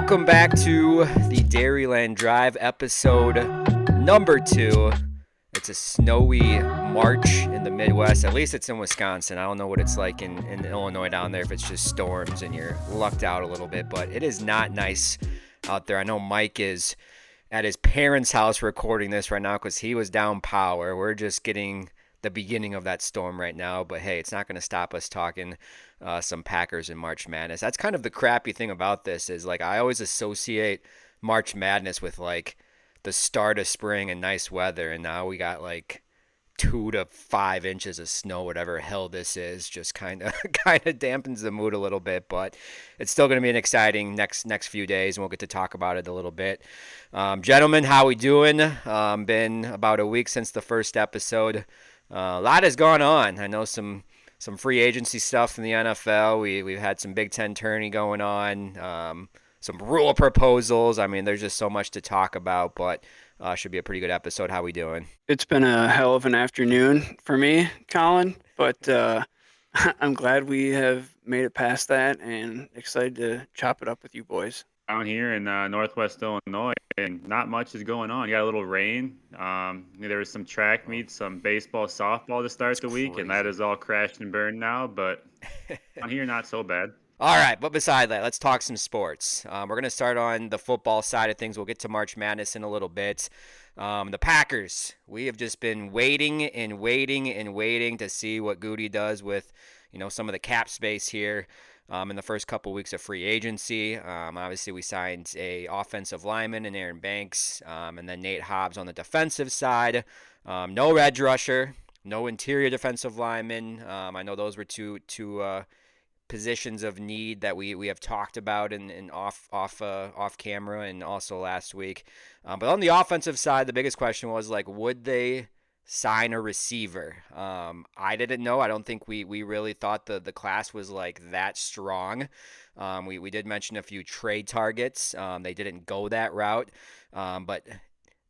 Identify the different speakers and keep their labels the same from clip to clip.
Speaker 1: Welcome back to the Dairyland Drive, episode number 2. It's a snowy March in the Midwest. At least it's in Wisconsin. I don't know what it's like in Illinois down there if it's just storms and you're lucked out a little bit, but it is not nice out there. I know Mike is at his parents' house recording this right now because he was down power. We're just getting the beginning of that storm right now, but hey, it's not going to stop us talking some Packers and March Madness. That's kind of the crappy thing about this is like I always associate March Madness with like the start of spring and nice weather, and now we got like 2 to 5 inches of snow, whatever hell this is, just kind of dampens the mood a little bit. But it's still going to be an exciting next few days, and we'll get to talk about it a little bit. Gentlemen, how we doing? Been about a week since the first episode. A lot has gone on. I know some free agency stuff in the NFL. We've had some Big Ten tourney going on. Some rule proposals. I mean, there's just so much to talk about, but should be a pretty good episode. How we doing?
Speaker 2: It's been a hell of an afternoon for me, Colin, but I'm glad we have made it past that and excited to chop it up with you boys.
Speaker 3: Down here in Northwest Illinois, and not much is going on. You got a little rain. There was some track meets, some baseball, softball to start the week, and that is all crashed and burned now. But down here, not so bad.
Speaker 1: All right, but beside that, let's talk some sports. We're going to start on the football side of things. We'll get to March Madness in a little bit. The Packers, we have just been waiting to see what Goody does with, some of the cap space here. In the first couple weeks of free agency. Obviously, we signed a offensive lineman in Aaron Banks, and then Nate Hobbs on the defensive side. No edge rusher, no interior defensive lineman. I know those were two positions of need that we have talked about in off camera and also last week. But on the offensive side, the biggest question was like, would they sign a receiver? I didn't know. I don't think we really thought the class was like that strong. We did mention a few trade targets. They didn't go that route, but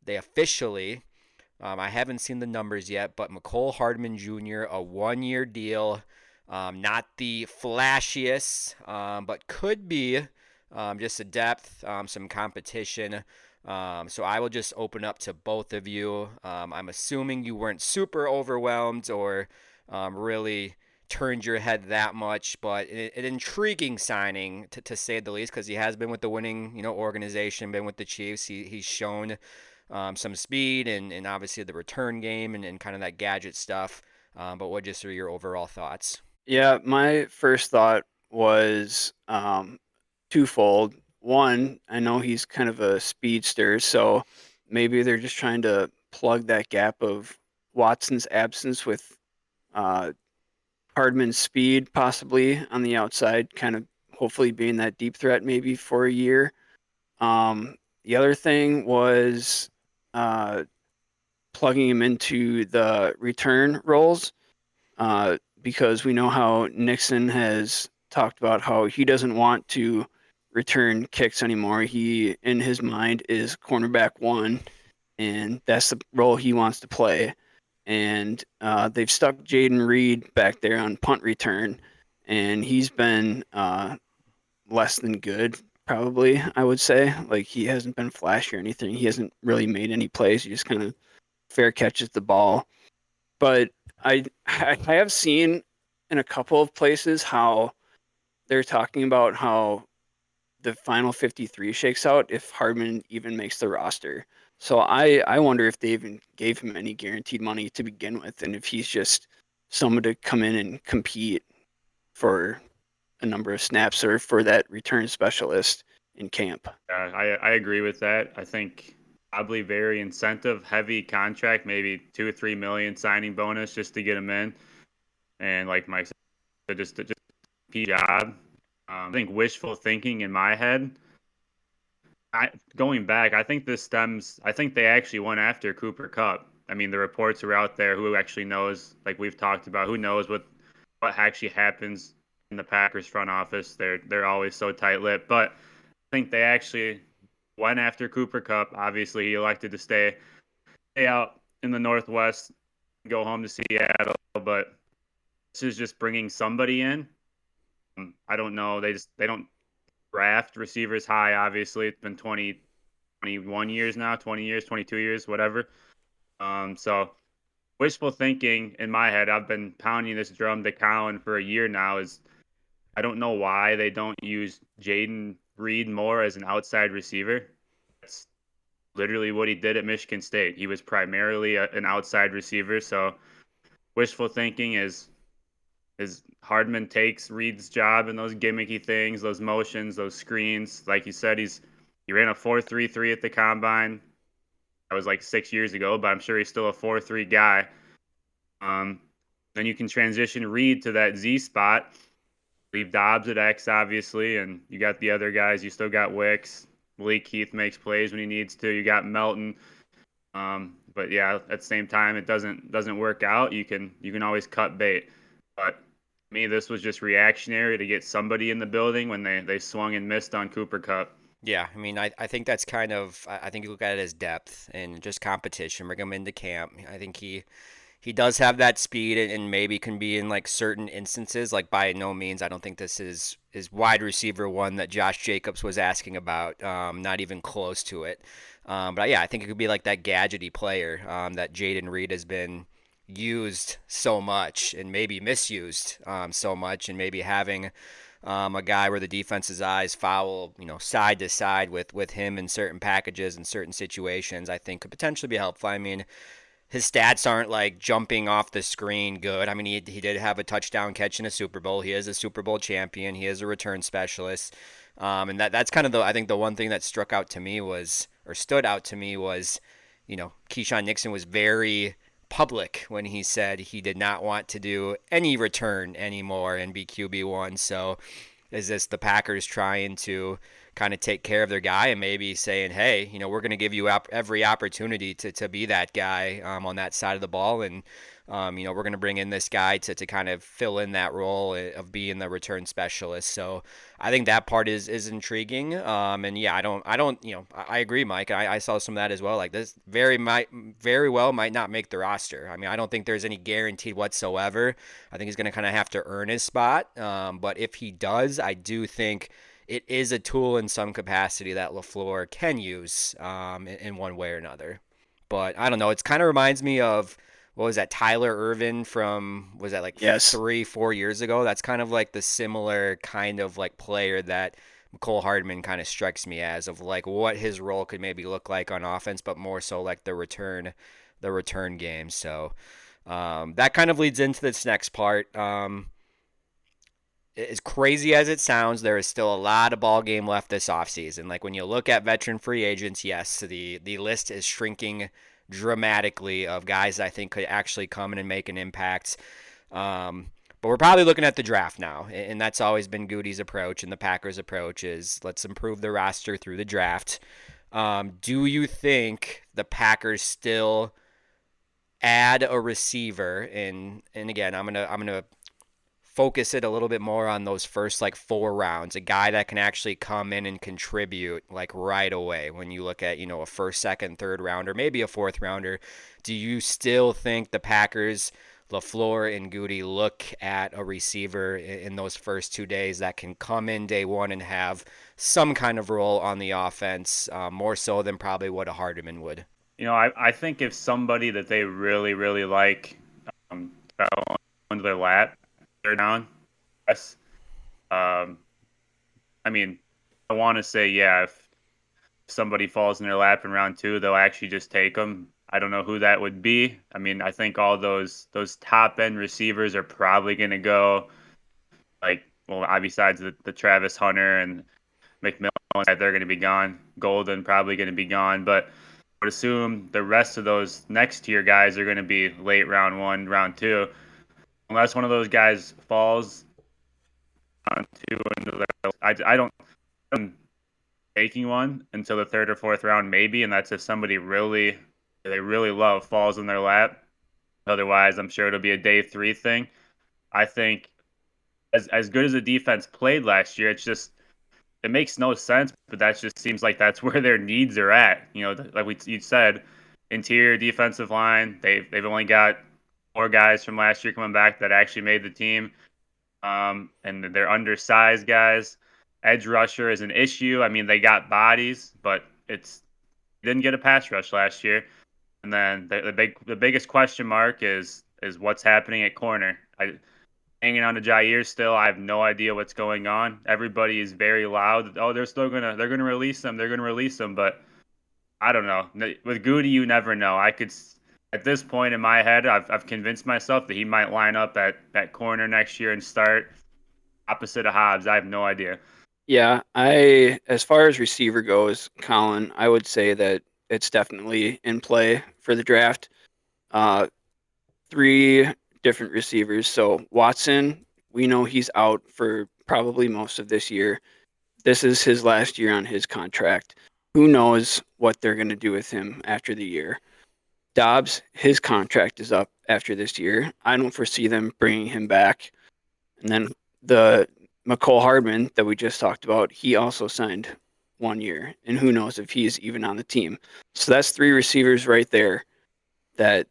Speaker 1: they officially, I haven't seen the numbers yet, but McCole Hardman Jr., a 1-year deal, not the flashiest, but could be just a depth, some competition. So I will just open up to both of you. I'm assuming you weren't super overwhelmed or really turned your head that much, but an intriguing signing to say the least, because he has been with the winning organization, been with the Chiefs. He's shown some speed and obviously the return game and kind of that gadget stuff. But what just are your overall thoughts?
Speaker 2: Yeah, my first thought was twofold. One, I know he's kind of a speedster, so maybe they're just trying to plug that gap of Watson's absence with Hardman's speed possibly on the outside, kind of hopefully being that deep threat maybe for a year. The other thing was plugging him into the return roles because we know how Nixon has talked about how he doesn't want to return kicks anymore. He, in his mind, is cornerback 1, and that's the role he wants to play. And they've stuck Jaden Reed back there on punt return, and he's been less than good, probably, I would say. Like, he hasn't been flashy or anything. He hasn't really made any plays. He just kind of fair catches the ball. But I have seen in a couple of places how they're talking about how the final 53 shakes out if Hardman even makes the roster. So I wonder if they even gave him any guaranteed money to begin with, and if he's just someone to come in and compete for a number of snaps or for that return specialist in camp.
Speaker 3: I agree with that. I think probably very incentive heavy contract, maybe 2 or 3 million signing bonus just to get him in. And like Mike said, just job. I think wishful thinking in my head. Going back, I think they actually went after Cooper Kupp. I mean, the reports are out there. Who actually knows? Like we've talked about, who knows what actually happens in the Packers front office? They're always so tight-lipped. But I think they actually went after Cooper Kupp. Obviously, he elected to stay out in the Northwest, go home to Seattle. But this is just bringing somebody in. I don't know. They don't draft receivers high. Obviously, it's been 21 years now, 20 years, 22 years, whatever. So wishful thinking in my head, I've been pounding this drum to Colin for a year now, is I don't know why they don't use Jaden Reed more as an outside receiver. That's literally what he did at Michigan State. He was primarily an outside receiver. So wishful thinking is Hardman takes Reed's job in those gimmicky things, those motions, those screens. Like you said, he ran a 4.33 at the combine. That was like 6 years ago, but I'm sure he's still a 4.3 guy. Then you can transition Reed to that Z spot. Leave Dobbs at X, obviously, and you got the other guys. You still got Wicks. Malik Keith makes plays when he needs to. You got Melton. But yeah, at the same time, it doesn't work out. You can always cut bait. But to me, this was just reactionary to get somebody in the building when they swung and missed on Cooper Kupp.
Speaker 1: Yeah, I mean, I think that's kind of, I think you look at it as depth and just competition. Bring him into camp. I think he does have that speed and maybe can be in like certain instances. Like by no means, I don't think this is wide receiver one that Josh Jacobs was asking about. Not even close to it. But yeah, I think it could be like that gadgety player that Jaden Reed has been used so much and maybe misused so much, and maybe having a guy where the defense's eyes follow, side to side with him in certain packages and certain situations, I think could potentially be helpful. I mean, his stats aren't like jumping off the screen good. I mean, he did have a touchdown catch in a Super Bowl. He is a Super Bowl champion. He is a return specialist. And that's kind of I think the one thing that stood out to me was, Keyshawn Nixon was very public when he said he did not want to do any return anymore and be QB1. So is this the Packers trying to kind of take care of their guy and maybe saying, hey, we're going to give you every opportunity to be that guy on that side of the ball. And, we're going to bring in this guy to kind of fill in that role of being the return specialist. So I think that part is intriguing. And yeah, I agree, Mike. I saw some of that as well. Like this very well might not make the roster. I mean, I don't think there's any guaranteed whatsoever. I think he's going to kind of have to earn his spot. But if he does, I do think it is a tool in some capacity that LaFleur can use in one way or another. But I don't know. It kind of reminds me of, what was that, Tyler Irvin from, was that like
Speaker 2: Yes.
Speaker 1: 3-4 years ago? That's kind of like the similar kind of like player that Mecole Hardman kind of strikes me as, of like what his role could maybe look like on offense, but more so like the return game. So that kind of leads into this next part. As crazy as it sounds, there is still a lot of ball game left this offseason. Like when you look at veteran free agents, yes, the list is shrinking dramatically of guys I think could actually come in and make an impact. But we're probably looking at the draft now, and that's always been Goody's approach and the Packers' approach is let's improve the roster through the draft. Do you think the Packers still add a receiver? And again, I'm gonna focus it a little bit more on those first like 4 rounds, a guy that can actually come in and contribute like right away. When you look at, a first, second, third rounder, maybe a fourth rounder, do you still think the Packers, LaFleur and Goody, look at a receiver in those first 2 days that can come in day one and have some kind of role on the offense, more so than probably what a Hardeman would?
Speaker 3: I think if somebody that they really, really like fell into their lap, they're down. Yes. I mean, I want to say, yeah, if somebody falls in their lap in round 2, they'll actually just take them. I don't know who that would be. I mean, I think all those top end receivers are probably going to go, like, well, besides the Travis Hunter and McMillan, they're going to be gone. Golden probably going to be gone, but I would assume the rest of those next tier guys are going to be late round 1, round 2. Unless one of those guys falls on 2 into the, I don't taking one until the 3rd or 4th round maybe, and that's if somebody they really love falls in their lap. Otherwise, I'm sure it'll be a day 3 thing. I think as good as the defense played last year, it makes no sense, but that just seems like that's where their needs are at. Like you said, interior defensive line, they've only got 4 guys from last year coming back that actually made the team, and they're undersized guys. edge rusher is an issue. I mean, they got bodies, but it's didn't get a pass rush last year. And then the biggest question mark is what's happening at corner. Hanging on to Jair still. I have no idea what's going on. Everybody is very loud. Oh, they're gonna release them. They're gonna release them. But I don't know. With Goody, you never know. At this point in my head, I've convinced myself that he might line up at that corner next year and start opposite of Hobbs. I have no idea.
Speaker 2: Yeah, as far as receiver goes, Colin, I would say that it's definitely in play for the draft. Uh, three different receivers. So Watson, we know he's out for probably most of this year. This is his last year on his contract. Who knows what they're going to do with him after the year? Dobbs, his contract is up after this year. I don't foresee them bringing him back. And then the McCole Hardman that we just talked about, he also signed 1 year, and who knows if he's even on the team. So that's three receivers right there that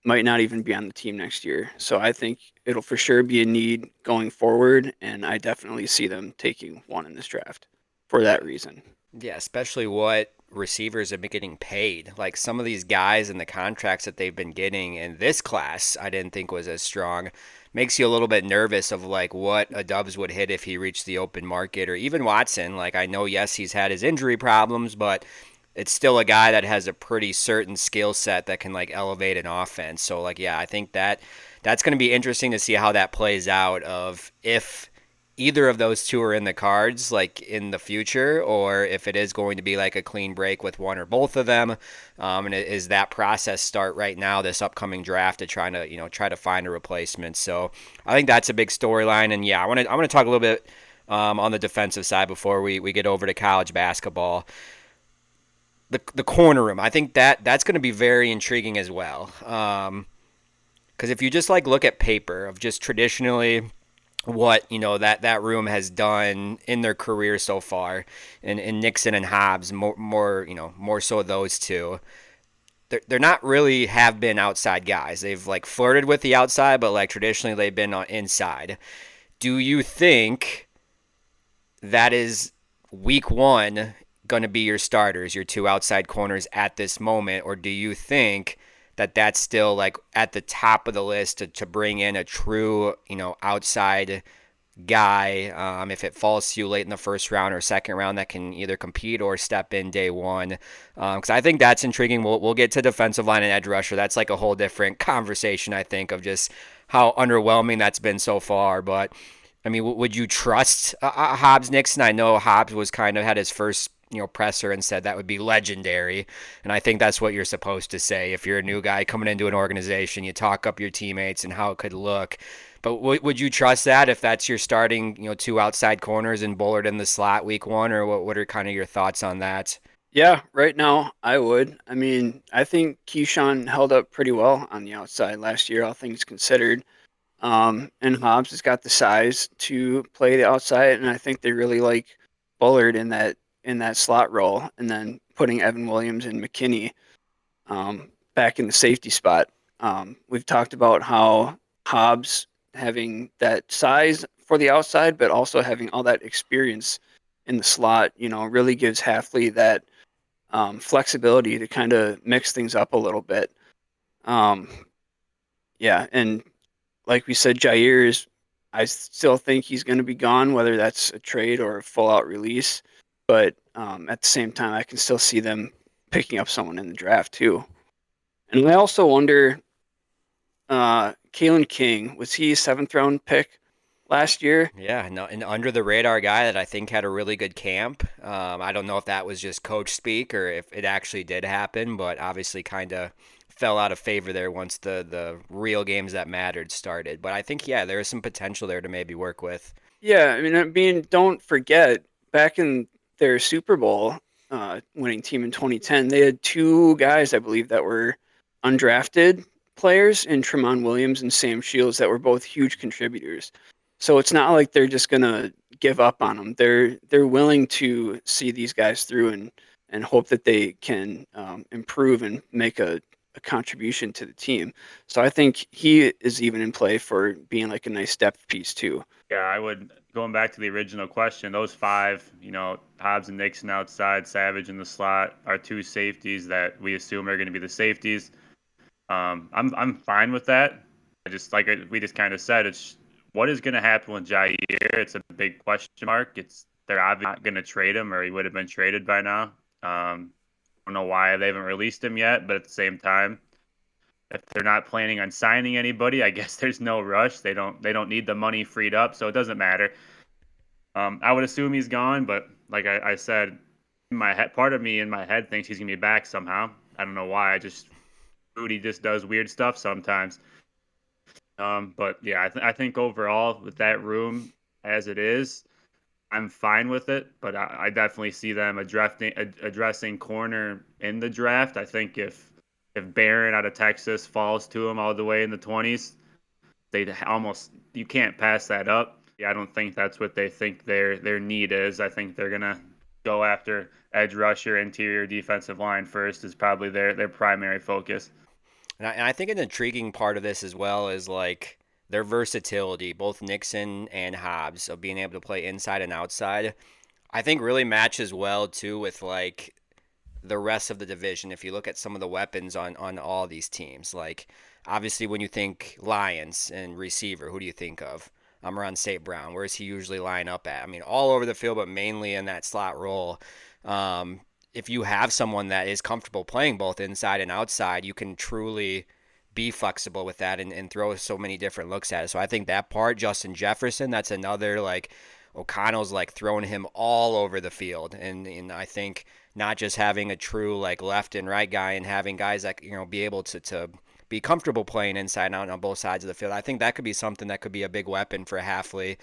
Speaker 2: might not even be on the team next year. So I think it'll for sure be a need going forward, and I definitely see them taking one in this draft for that reason.
Speaker 1: Yeah, especially what receivers have been getting paid. Like some of these guys and the contracts that they've been getting in this class, I didn't think was as strong. Makes you a little bit nervous of like what a Dubs would hit if he reached the open market, or even Watson. Like I know, yes, he's had his injury problems, but it's still a guy that has a pretty certain skill set that can like elevate an offense. So like yeah, I think that's going to be interesting to see how that plays out of if either of those two are in the cards like in the future, or if it is going to be like a clean break with one or both of them. And is that process start right now, this upcoming draft, to try to find a replacement. So I think that's a big storyline. And yeah, I want to talk a little bit on the defensive side before we get over to college basketball. The corner room, I think that's going to be very intriguing as well. Because if you just like look at paper of just traditionally what that room has done in their career so far, and Nixon and Hobbs more so those two. They're not really have been outside guys. They've like flirted with the outside, but like traditionally they've been on inside. Do you think that is week one going to be your starters, your two outside corners at this moment, or do you think that that's still like at the top of the list to bring in a true outside guy, if it falls to you late in the first round or second round, that can either compete or step in day one? Because I think that's intriguing. We'll get to defensive line and edge rusher. That's like a whole different conversation, I think, of just how underwhelming that's been so far. But I mean, would you trust Hobbs Nixon? I know Hobbs was kind of had his first presser and said that would be legendary, and I think that's what you're supposed to say if you're a new guy coming into an organization. You talk up your teammates and how it could look. But would you trust that if that's your starting two outside corners and Bullard in the slot week one, or what are kind of your thoughts on that?
Speaker 2: Yeah, right now I would. I mean, I think Keyshawn held up pretty well on the outside last year, all things considered. And Hobbs has got the size to play the outside, and I think they really like Bullard in that slot role, and then putting Evan Williams and McKinney back in the safety spot. We've talked about how Hobbs having that size for the outside, but also having all that experience in the slot, really gives Halfley that flexibility to kind of mix things up a little bit. Yeah, and like we said, I still think he's going to be gone, whether that's a trade or a full out release. But at the same time, I can still see them picking up someone in the draft too. And I also wonder, Kalen King, was he a 7th-round pick last year?
Speaker 1: Yeah, no, an under the radar guy that I think had a really good camp. I don't know if that was just coach speak or if it actually did happen, but obviously kind of fell out of favor there once the real games that mattered started. But I think, yeah, there is some potential there to maybe work with.
Speaker 2: Yeah, I mean, don't forget, back in their Super Bowl winning team in 2010, they had two guys, I believe, that were undrafted players in Tremont Williams and Sam Shields that were both huge contributors. So it's not like they're just gonna give up on them. They're willing to see these guys through and hope that they can improve and make a contribution to the team. So I think he is even in play for being like a nice depth piece too.
Speaker 3: Yeah, I would going back to the original question, those five, Hobbs and Nixon outside, Savage in the slot, are two safeties that we assume are going to be the safeties. I'm fine with that. We just kind of said, it's what is going to happen with Jair. It's a big question mark. They're obviously not going to trade him, or he would have been traded by now. I don't know why they haven't released him yet, but at the same time, if they're not planning on signing anybody, I guess there's no rush. They don't need the money freed up, so it doesn't matter. I would assume he's gone, but like I said, part of me in my head thinks he's gonna be back somehow. I don't know why. Rudy just does weird stuff sometimes. But yeah, I think overall with that room as it is, I'm fine with it. But I definitely see them addressing corner in the draft. I think if Barron out of Texas falls to him all the way in the 20s, you can't pass that up. Yeah, I don't think that's what they think their need is. I think they're gonna go after edge rusher, interior defensive line first is probably their primary focus.
Speaker 1: And I think an intriguing part of this as well is like their versatility, both Nixon and Hobbs, of being able to play inside and outside. I think really matches well too with like the rest of the division. If you look at some of the weapons on all these teams, like obviously when you think Lions and receiver, who do you think of? Amon St. Brown. Where does he usually line up at? I mean, all over the field, but mainly in that slot role. If you have someone that is comfortable playing both inside and outside, you can truly be flexible with that and throw so many different looks at it. So I think that part, Justin Jefferson, that's another like O'Connell's like throwing him all over the field. And I think not just having a true like left and right guy and having guys that, be able to be comfortable playing inside and out on both sides of the field. I think that could be something that could be a big weapon for Hafley.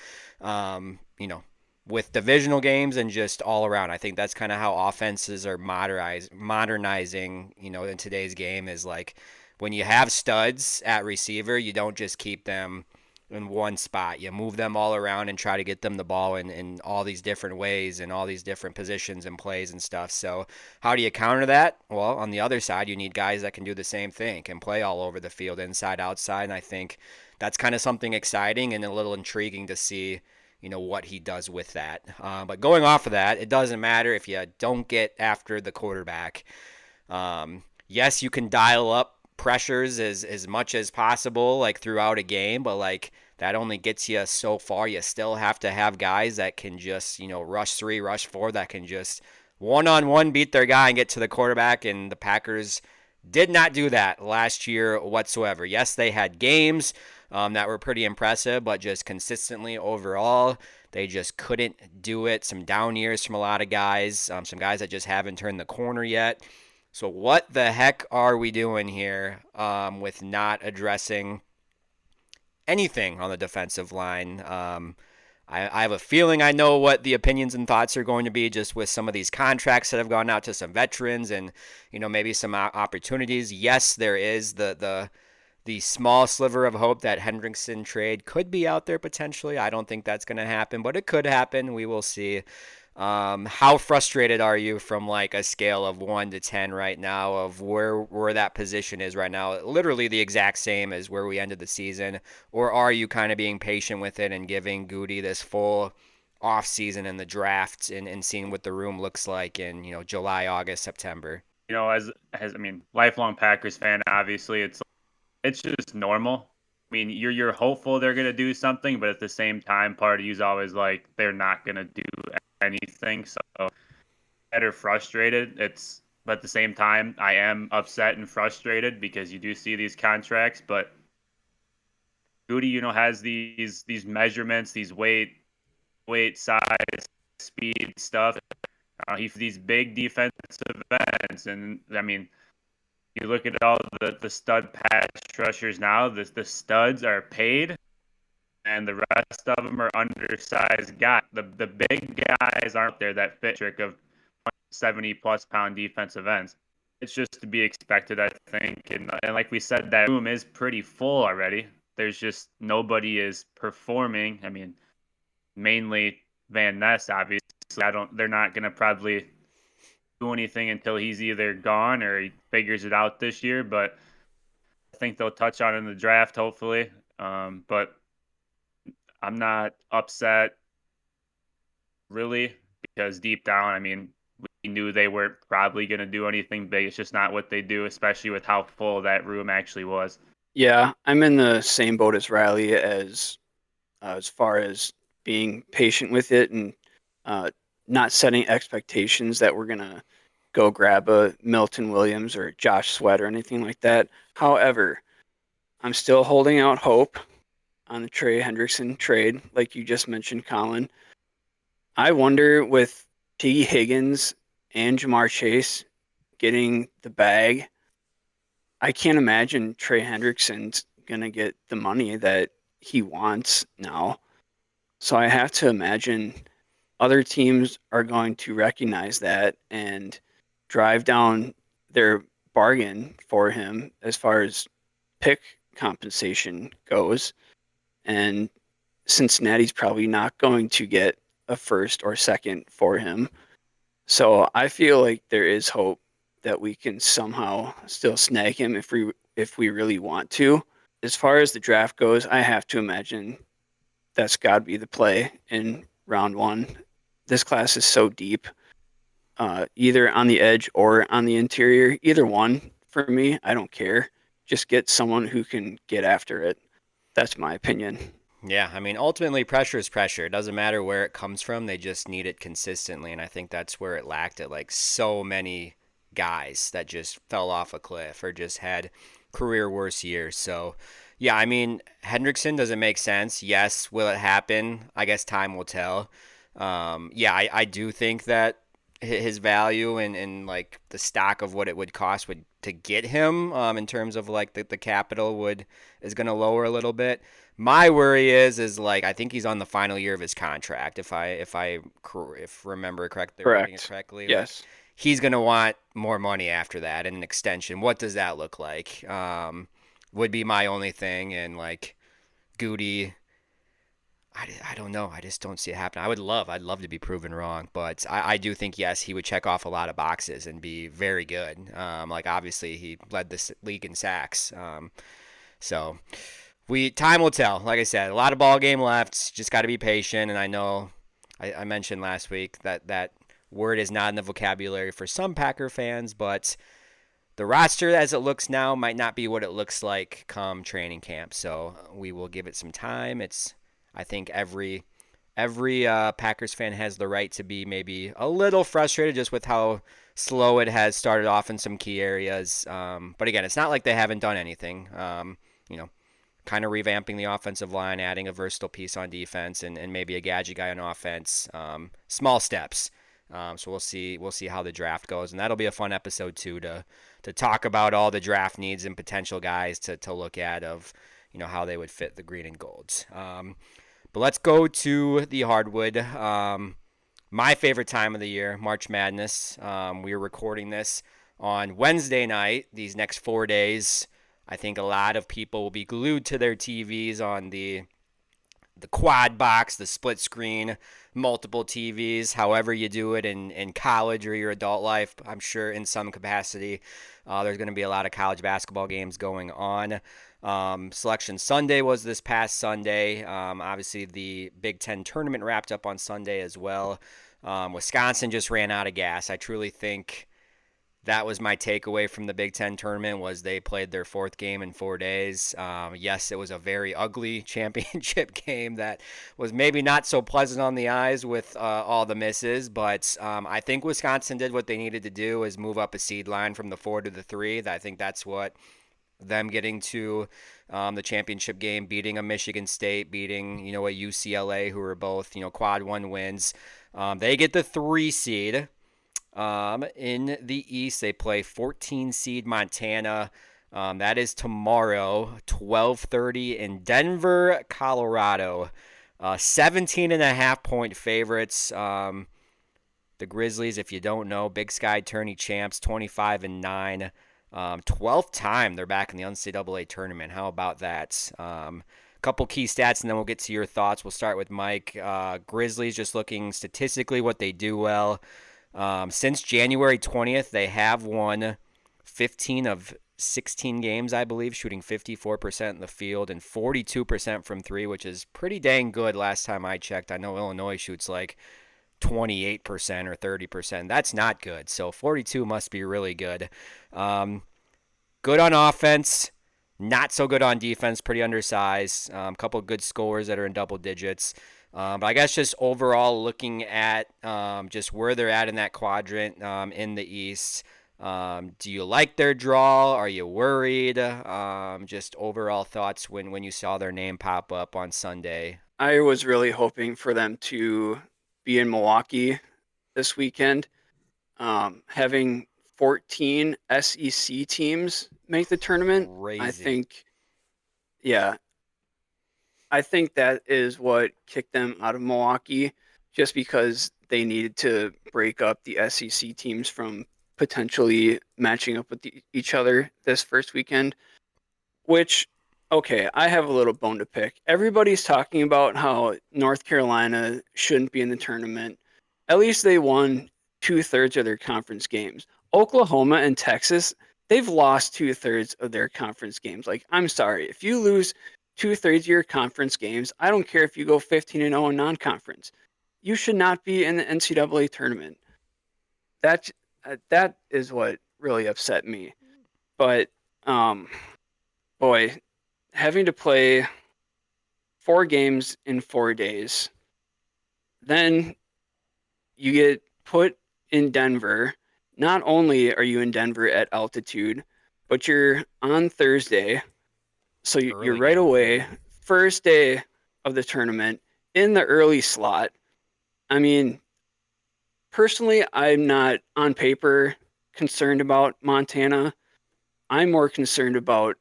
Speaker 1: With divisional games and just all around. I think that's kind of how offenses are modernizing, in today's game is like when you have studs at receiver, you don't just keep them in one spot. You move them all around and try to get them the ball in all these different ways and all these different positions and plays and stuff. So how do you counter that? Well, on the other side, you need guys that can do the same thing, can play all over the field, inside, outside. And I think that's kind of something exciting and a little intriguing to see what he does with that. But going off of that, it doesn't matter if you don't get after the quarterback. Yes, you can dial up pressures as much as possible, like throughout a game, but like that only gets you so far. You still have to have guys that can just, rush 3, rush 4, that can just one-on-one beat their guy and get to the quarterback, and the Packers did not do that last year whatsoever. Yes, they had games that were pretty impressive, but just consistently overall, they just couldn't do it. Some down years from a lot of guys, some guys that just haven't turned the corner yet. So what the heck are we doing here with not addressing anything on the defensive line? I have a feeling I know what the opinions and thoughts are going to be just with some of these contracts that have gone out to some veterans and, maybe some opportunities. Yes, there is the small sliver of hope that Hendrickson trade could be out there potentially. I don't think that's going to happen, but it could happen. We will see. How frustrated are you from like a scale of 1 to 10 right now of where that position is right now? Literally the exact same as where we ended the season, or are you kind of being patient with it and giving Goody this full off season in the draft and seeing what the room looks like in, July, August, September?
Speaker 3: Lifelong Packers fan, obviously it's just normal. I mean, you're hopeful they're gonna do something, but at the same time, part of you's always like they're not gonna do anything. So better frustrated. But at the same time, I am upset and frustrated because you do see these contracts, but Goody, has these measurements, these weight, size, speed stuff. He for these big defensive ends, and I mean, you look at all the stud pass rushers now. The studs are paid, and the rest of them are undersized guys. The big guys aren't there that fit trick of 70-plus pound defensive ends. It's just to be expected, I think. And like we said, that room is pretty full already. There's just nobody is performing. I mean, mainly Van Ness, obviously. They're not going to probably do anything until he's either gone or he figures it out this year. But I think they'll touch on it in the draft, hopefully. But I'm not upset really, because deep down, I mean, we knew they weren't probably going to do anything big. It's just not what they do, especially with how full that room actually was.
Speaker 2: Yeah, I'm in the same boat as Riley as far as being patient with it and uh, not setting expectations that we're gonna go grab a Milton Williams or Josh Sweat or anything like that. However, I'm still holding out hope on the Trey Hendrickson trade, like you just mentioned, Colin. I wonder with T. Higgins and Jamar Chase getting the bag, I can't imagine Trey Hendrickson's gonna get the money that he wants now. So I have to imagine other teams are going to recognize that and drive down their bargain for him as far as pick compensation goes. And Cincinnati's probably not going to get a first or second for him. So I feel like there is hope that we can somehow still snag him if we really want to. As far as the draft goes, I have to imagine that's got to be the play in round one. This class is so deep, either on the edge or on the interior. Either one for me, I don't care. Just get someone who can get after it. That's my opinion.
Speaker 1: Yeah, I mean, ultimately, pressure is pressure. It doesn't matter where it comes from. They just need it consistently, and I think that's where it lacked it. Like so many guys that just fell off a cliff or just had career worse years. So, yeah, I mean, Hendrickson doesn't make sense. Yes, will it happen? I guess time will tell. Yeah, I do think that his value and like the stock of what it would cost would to get him in terms of like the capital would is going to lower a little bit. My worry is like I think he's on the final year of his contract. If remember correctly, reading it
Speaker 2: Correct.
Speaker 1: correctly, like
Speaker 2: Yes.
Speaker 1: he's gonna want more money after that and an extension. What does that look like? Would be my only thing. And like Goody, I don't know. I just don't see it happen. I'd love to be proven wrong, but I do think yes, he would check off a lot of boxes and be very good. Like obviously he led this league in sacks. So time will tell. Like I said, a lot of ball game left. Just got to be patient. And I know I mentioned last week that word is not in the vocabulary for some Packer fans, but the roster as it looks now might not be what it looks like come training camp. So we will give it some time. I think every Packers fan has the right to be maybe a little frustrated just with how slow it has started off in some key areas. But again, it's not like they haven't done anything. You know, kind of revamping the offensive line, adding a versatile piece on defense, and maybe a gadget guy on offense. Small steps. So we'll see how the draft goes, and that'll be a fun episode too to talk about all the draft needs and potential guys to look at of how they would fit the green and golds. But let's go to the hardwood. My favorite time of the year, March Madness. We are recording this on Wednesday night. These next 4 days, I think a lot of people will be glued to their TVs on the quad box, the split screen, multiple TVs, however you do it in college or your adult life. I'm sure in some capacity there's going to be a lot of college basketball games going on. Selection Sunday was this past Sunday. Obviously, the Big Ten tournament wrapped up on Sunday as well. Wisconsin just ran out of gas. I truly think that was my takeaway from the Big Ten tournament was they played their fourth game in 4 days. Yes, it was a very ugly championship game that was maybe not so pleasant on the eyes with all the misses, but I think Wisconsin did what they needed to do is move up a seed line from the 4 to the 3. I think that's what them getting to the championship game, beating a Michigan State, beating a UCLA who are both quad one wins. They get the 3 seed. In the East, they play 14 seed Montana. That is tomorrow, 12:30 in Denver, Colorado. 17.5-point favorites. The Grizzlies, if you don't know, Big Sky tourney champs, 25-9. 12th time they're back in the NCAA tournament. How about that? Couple key stats, and then we'll get to your thoughts. We'll start with Mike. Grizzlies just looking statistically what they do well. Since January 20th, they have won 15 of 16 games, I believe, shooting 54% in the field and 42% from 3, which is pretty dang good last time I checked. I know Illinois shoots like 28% or 30%. That's not good. So 42 must be really good. Good on offense, not so good on defense, pretty undersized. A couple of good scores that are in double digits. But I guess just overall looking at just where they're at in that quadrant in the East, do you like their draw? Are you worried? Just overall thoughts when you saw their name pop up on Sunday.
Speaker 2: I was really hoping for them to be in Milwaukee this weekend. Having 14 SEC teams make the tournament,
Speaker 1: Crazy.
Speaker 2: yeah, I think that is what kicked them out of Milwaukee, just because they needed to break up the SEC teams from potentially matching up with each other this first weekend. Which, okay, I have a little bone to pick. Everybody's talking about how North Carolina shouldn't be in the tournament. At least they won 2/3 of their conference games. Oklahoma and Texas, they've lost 2/3 of their conference games. Like, I'm sorry, if you lose 2/3 of your conference games, I don't care if you go 15-0 in non-conference. You should not be in the NCAA tournament. That that is what really upset me. But um, boy, having to play 4 games in 4 days, then you get put in Denver. Not only are you in Denver at altitude, but you're on Thursday, so you're
Speaker 1: Early
Speaker 2: right
Speaker 1: game.
Speaker 2: away, first day of the tournament in the early slot. I mean, personally, I'm not on paper concerned about Montana. I'm more concerned about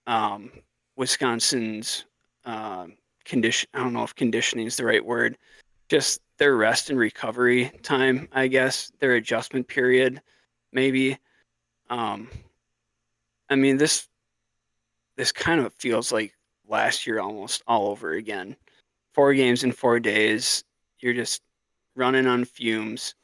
Speaker 2: um, Wisconsin's condition. I don't know if conditioning is the right word. Just their rest and recovery time, I guess. Their adjustment period, maybe. Um, I mean, this kind of feels like last year almost all over again. 4 games in 4 days. You're just running on fumes.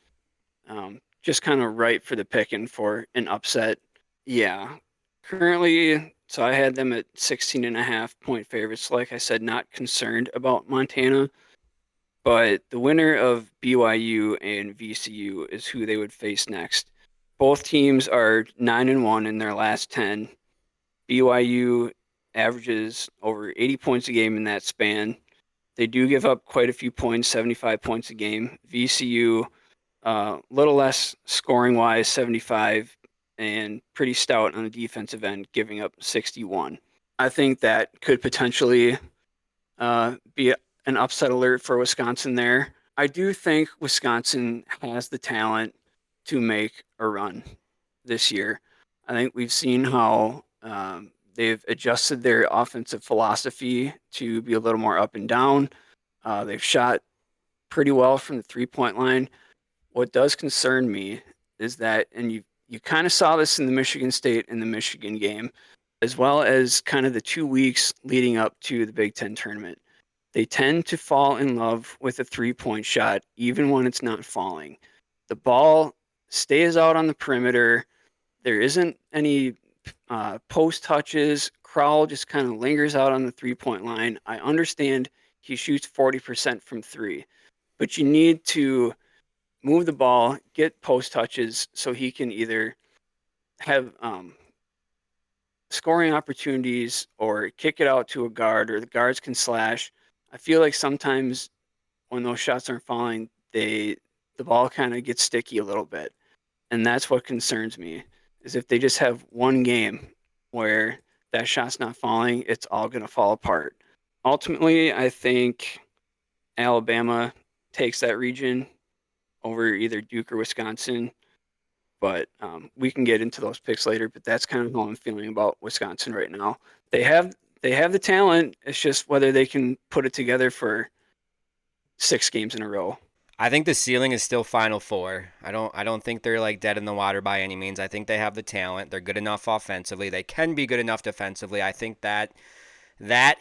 Speaker 2: Just kind of ripe for the picking for an upset. Yeah. Currently, so I had them at 16.5 point favorites. Like I said, not concerned about Montana, but the winner of BYU and VCU is who they would face next. Both teams are 9-1 in their last 10. BYU averages over 80 points a game in that span. They do give up quite a few points, 75 points a game. VCU, little less scoring wise, 75, and pretty stout on the defensive end, giving up 61. I think that could potentially be an upset alert for Wisconsin there. I do think Wisconsin has the talent to make a run this year. I think we've seen how they've adjusted their offensive philosophy to be a little more up and down. They've shot pretty well from the 3 point line. What does concern me is that, and you kind of saw this in the Michigan State and the Michigan game, as well as kind of the 2 weeks leading up to the Big Ten tournament. They tend to fall in love with a 3 point shot, even when it's not falling. The ball stays out on the perimeter. There isn't any post touches. Crowell just kind of lingers out on the 3 point line. I understand he shoots 40% from three, but you need to move the ball, get post touches so he can either have scoring opportunities or kick it out to a guard or the guards can slash. I feel like sometimes when those shots aren't falling, the ball kind of gets sticky a little bit. And that's what concerns me is if they just have one game where that shot's not falling, it's all going to fall apart. Ultimately, I think Alabama takes that region over either Duke or Wisconsin. But we can get into those picks later. But that's kind of how I'm feeling about Wisconsin right now. They have the talent. It's just whether they can put it together for 6 games in a row.
Speaker 1: I think the ceiling is still Final Four. I don't think they're like dead in the water by any means. I think they have the talent. They're good enough offensively. They can be good enough defensively. I think that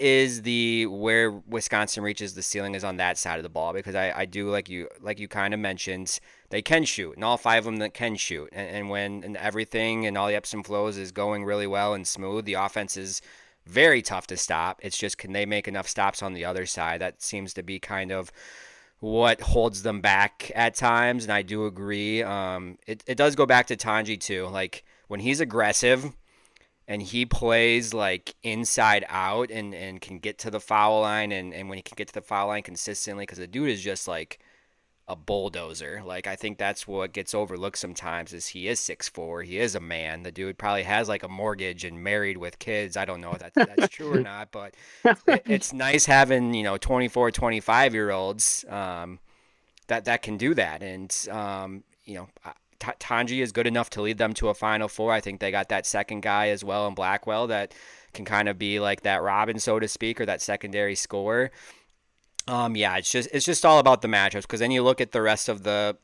Speaker 1: is the where Wisconsin reaches the ceiling is on that side of the ball because I do like you kind of mentioned they can shoot and all five of them that can shoot and when and everything and all the ups and flows is going really well and smooth the offense is very tough to stop. It's just can they make enough stops on the other side? That seems to be kind of what holds them back at times, and I do agree. It does go back to Tanji too. Like when he's aggressive and he plays like inside out and can get to the foul line, and when he can get to the foul line consistently, because the dude is just like a bulldozer. Like I think that's what gets overlooked sometimes is he is 6'4", he is a man. The dude probably has like a mortgage and married with kids. I don't know if that's true or not, but it's nice having 24, 25 year olds that can do that. And Tanji is good enough to lead them to a Final Four. I think they got that second guy as well in Blackwell that can kind of be like that Robin, so to speak, or that secondary scorer. Yeah, it's just all about the matchups because then you look at the rest of the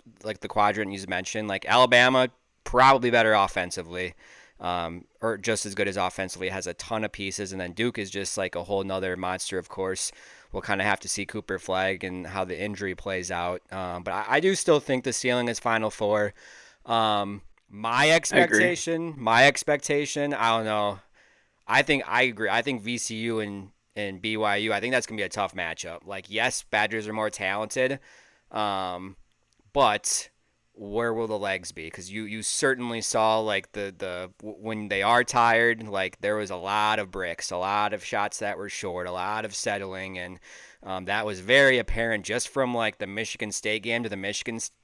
Speaker 1: quadrant you mentioned, like Alabama probably better offensively, or just as good as offensively, has a ton of pieces, and then Duke is just like a whole nother monster. Of course, we'll kind of have to see Cooper Flag and how the injury plays out, but I do still think the ceiling is Final Four. My expectation, I don't know. I agree. I think VCU and BYU. I think that's gonna be a tough matchup. Like, yes, Badgers are more talented, but where will the legs be? Because you certainly saw like the when they are tired, like there was a lot of bricks, a lot of shots that were short, a lot of settling, and that was very apparent just from like the Michigan State game to the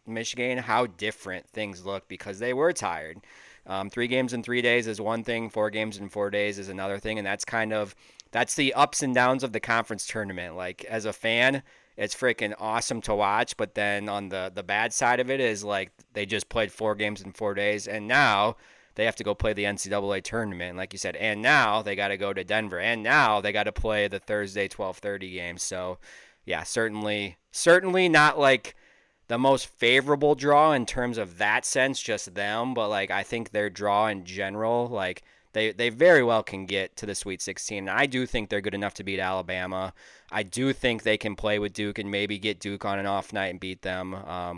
Speaker 1: Michigan how different things looked because they were tired. 3 games in 3 days is one thing. 4 games in 4 days is another thing, and that's the ups and downs of the conference tournament. Like as a fan, it's freaking awesome to watch, but then on the bad side of it is like they just played 4 games in 4 days, and now they have to go play the NCAA tournament, like you said, and now they got to go to Denver, and now they got to play the Thursday 12:30 game. So, yeah, certainly not like the most favorable draw in terms of that sense, just them, but like I think their draw in general, like they very well can get to the Sweet 16. And I do think they're good enough to beat Alabama. I do think they can play with Duke and maybe get Duke on an off night and beat them.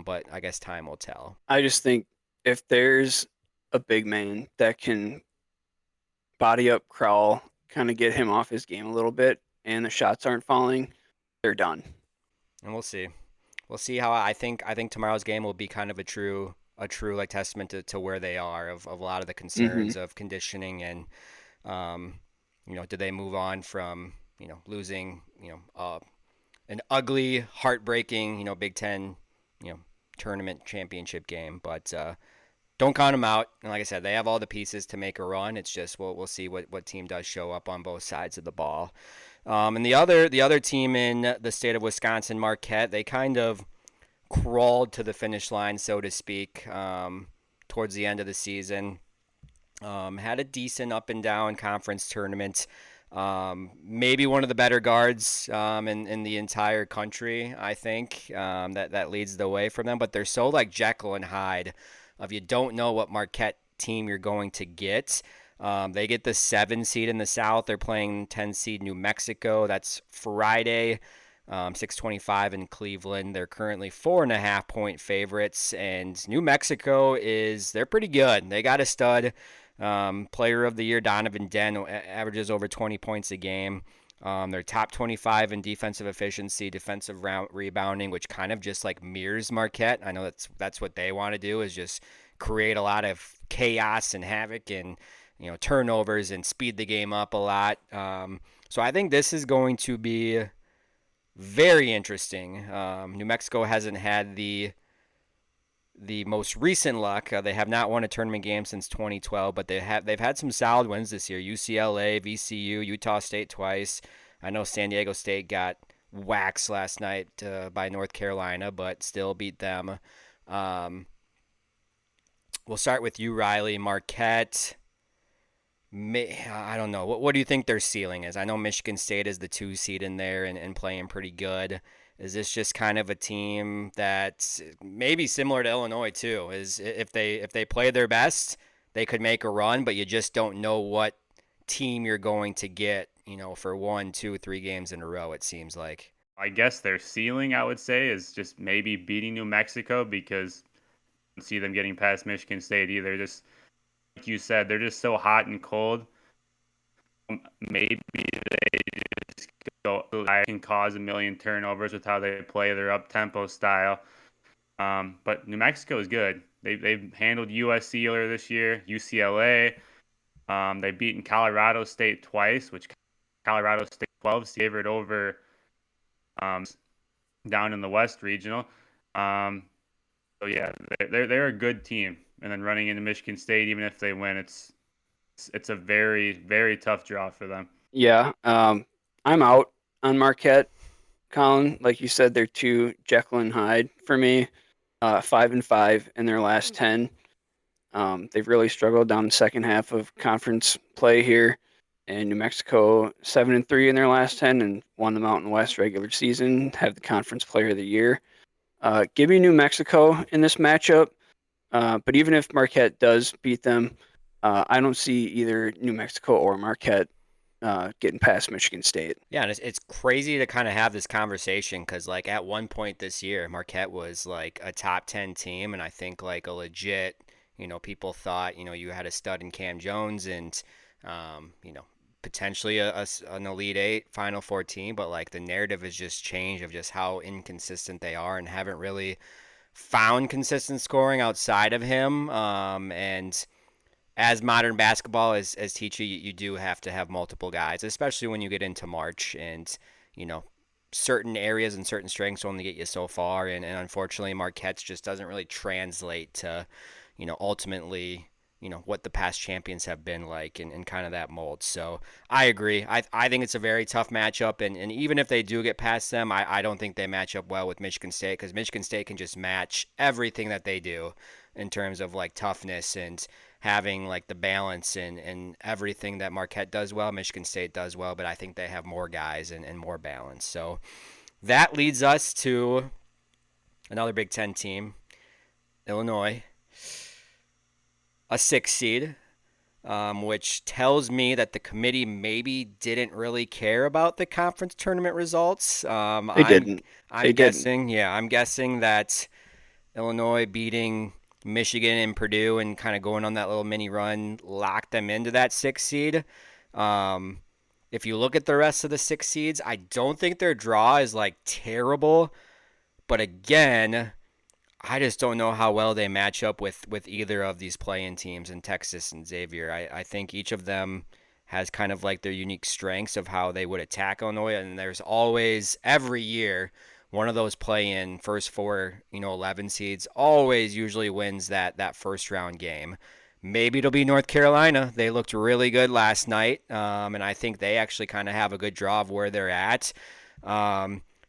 Speaker 1: But I guess time will tell.
Speaker 2: I just think if there's a big man that can body up Crowell, kind of get him off his game a little bit, and the shots aren't falling, they're done.
Speaker 1: And we'll see. We'll see how I think tomorrow's game will be kind of a true like testament to where they are of a lot of the concerns of conditioning and do they move on from losing an ugly, heartbreaking Big Ten tournament championship game, but don't count them out. And like I said, they have all the pieces to make a run. It's just we'll see what team does show up on both sides of the ball. And the other team in the state of Wisconsin, Marquette, they kind of crawled to the finish line, so to speak, towards the end of the season. Had a decent up and down conference tournament. Maybe one of the better guards in the entire country, I think, that leads the way for them. But they're so like Jekyll and Hyde. If you don't know what Marquette team you're going to get, they get the 7 seed in the South. They're playing 10 seed New Mexico. That's Friday, 6:25 in Cleveland. They're currently 4.5-point favorites, and New Mexico they're pretty good. They got a stud. Player of the year Donovan Den averages over 20 points a game. They're top 25 in defensive efficiency, defensive rebounding, which kind of just like mirrors Marquette. I know that's what they want to do is just create a lot of chaos and havoc and turnovers and speed the game up a lot. So I think this is going to be very interesting. New Mexico hasn't had the most recent luck. They have not won a tournament game since 2012, but they've had some solid wins this year. UCLA, VCU, Utah State twice. I know San Diego State got waxed last night by North Carolina, but still beat them. We'll start with you, Riley. Marquette. I don't know. What do you think their ceiling is? I know Michigan State is the 2 seed in there and playing pretty good. Is this just kind of a team that's maybe similar to Illinois too? Is if they play their best, they could make a run, but you just don't know what team you're going to get, for 1, 2, 3 games in a row, it seems like.
Speaker 3: I guess their ceiling, I would say, is just maybe beating New Mexico because I don't see them getting past Michigan State either. Just like you said, they're just so hot and cold. Maybe they just So I can cause a million turnovers with how they play their up-tempo style. But New Mexico is good. They've handled USC earlier this year, UCLA. They've beaten Colorado State twice, which Colorado State 12 favored over um, down in the West Regional. Um, so yeah, they're a good team. And then running into Michigan State, even if they win, it's a very, very tough draw for them.
Speaker 2: Yeah, I'm out on Marquette, Colin. Like you said, they're too Jekyll and Hyde for me. 5-5 in their last 10. They've really struggled down the second half of conference play here. And New Mexico 7-3 in their last 10 and won the Mountain West regular season. Have the conference player of the year. Give me New Mexico in this matchup. But even if Marquette does beat them, I don't see either New Mexico or Marquette getting past Michigan State.
Speaker 1: Yeah, and it's crazy to kind of have this conversation because, like, at one point this year, Marquette was like a top 10 team, and I think like a legit, people thought, you had a stud in Cam Jones and, potentially an Elite Eight, Final Four team, but like the narrative has just changed of just how inconsistent they are and haven't really found consistent scoring outside of him. And as modern basketball as teacher, you do have to have multiple guys, especially when you get into March and you know certain areas and certain strengths only get you so far, and unfortunately Marquette's just doesn't really translate to ultimately what the past champions have been like in kind of that mold. So I agree. I think it's a very tough matchup, and even if they do get past them, I don't think they match up well with Michigan State because Michigan State can just match everything that they do in terms of like toughness and having like the balance and everything that Marquette does well, Michigan State does well, but I think they have more guys and more balance. So that leads us to another Big Ten team, Illinois, a 6 seed, which tells me that the committee maybe didn't really care about the conference tournament results.
Speaker 2: They didn't.
Speaker 1: I'm guessing, yeah, I'm guessing that Illinois beating Michigan and Purdue and kind of going on that little mini run locked them into that 6 seed. If you look at the rest of the 6 seeds, I don't think their draw is like terrible, but again, I just don't know how well they match up with either of these play-in teams in Texas and Xavier. I think each of them has kind of like their unique strengths of how they would attack Illinois, and there's always, every year, one of those play-in first four, 11 seeds always usually wins that first round game. Maybe it'll be North Carolina. They looked really good last night, and I think they actually kind of have a good draw of where they're at.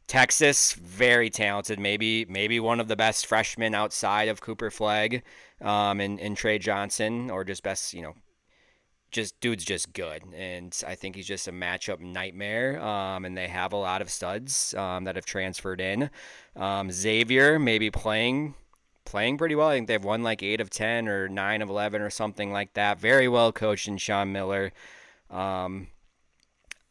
Speaker 1: Texas, very talented. Maybe one of the best freshmen outside of Cooper Flagg, and Trey Johnson, or just best, just dude's just good, and I think he's just a matchup nightmare. And they have a lot of studs that have transferred in. Xavier maybe playing pretty well. I think they've won like 8 of 10 or 9 of 11 or something like that. Very well coached in Sean Miller.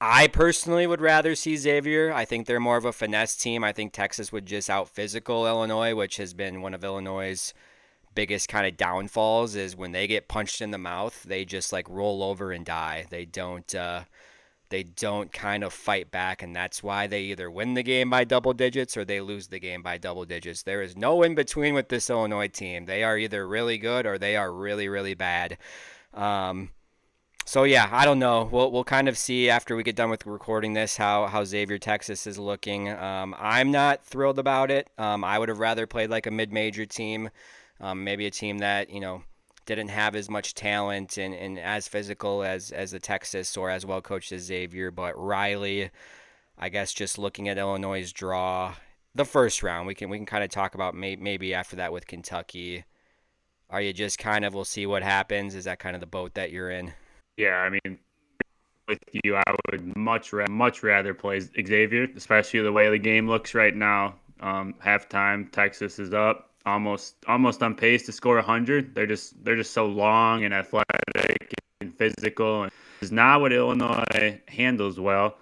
Speaker 1: I personally would rather see Xavier. I think they're more of a finesse team. I think Texas would just out physical Illinois, which has been one of Illinois' biggest kind of downfalls is when they get punched in the mouth, they just like roll over and die. They don't kind of fight back, and that's why they either win the game by double digits or they lose the game by double digits. There is no in between with this Illinois team. They are either really good or they are really, really bad. So yeah, I don't know. We'll kind of see after we get done with recording this how Xavier Texas is looking. I'm not thrilled about it. I would have rather played like a mid-major team, maybe a team that didn't have as much talent and as physical as the Texas or as well coached as Xavier. But Riley, I guess just looking at Illinois' draw, the first round, we can kind of talk about maybe after that with Kentucky. Are you just kind of, we'll see what happens? Is that kind of the boat that you're in?
Speaker 3: Yeah, I mean, with you, I would much rather play Xavier, especially the way the game looks right now. Halftime, Texas is up, almost on pace to score 100. They're just so long and athletic and physical, and it's not what Illinois handles well.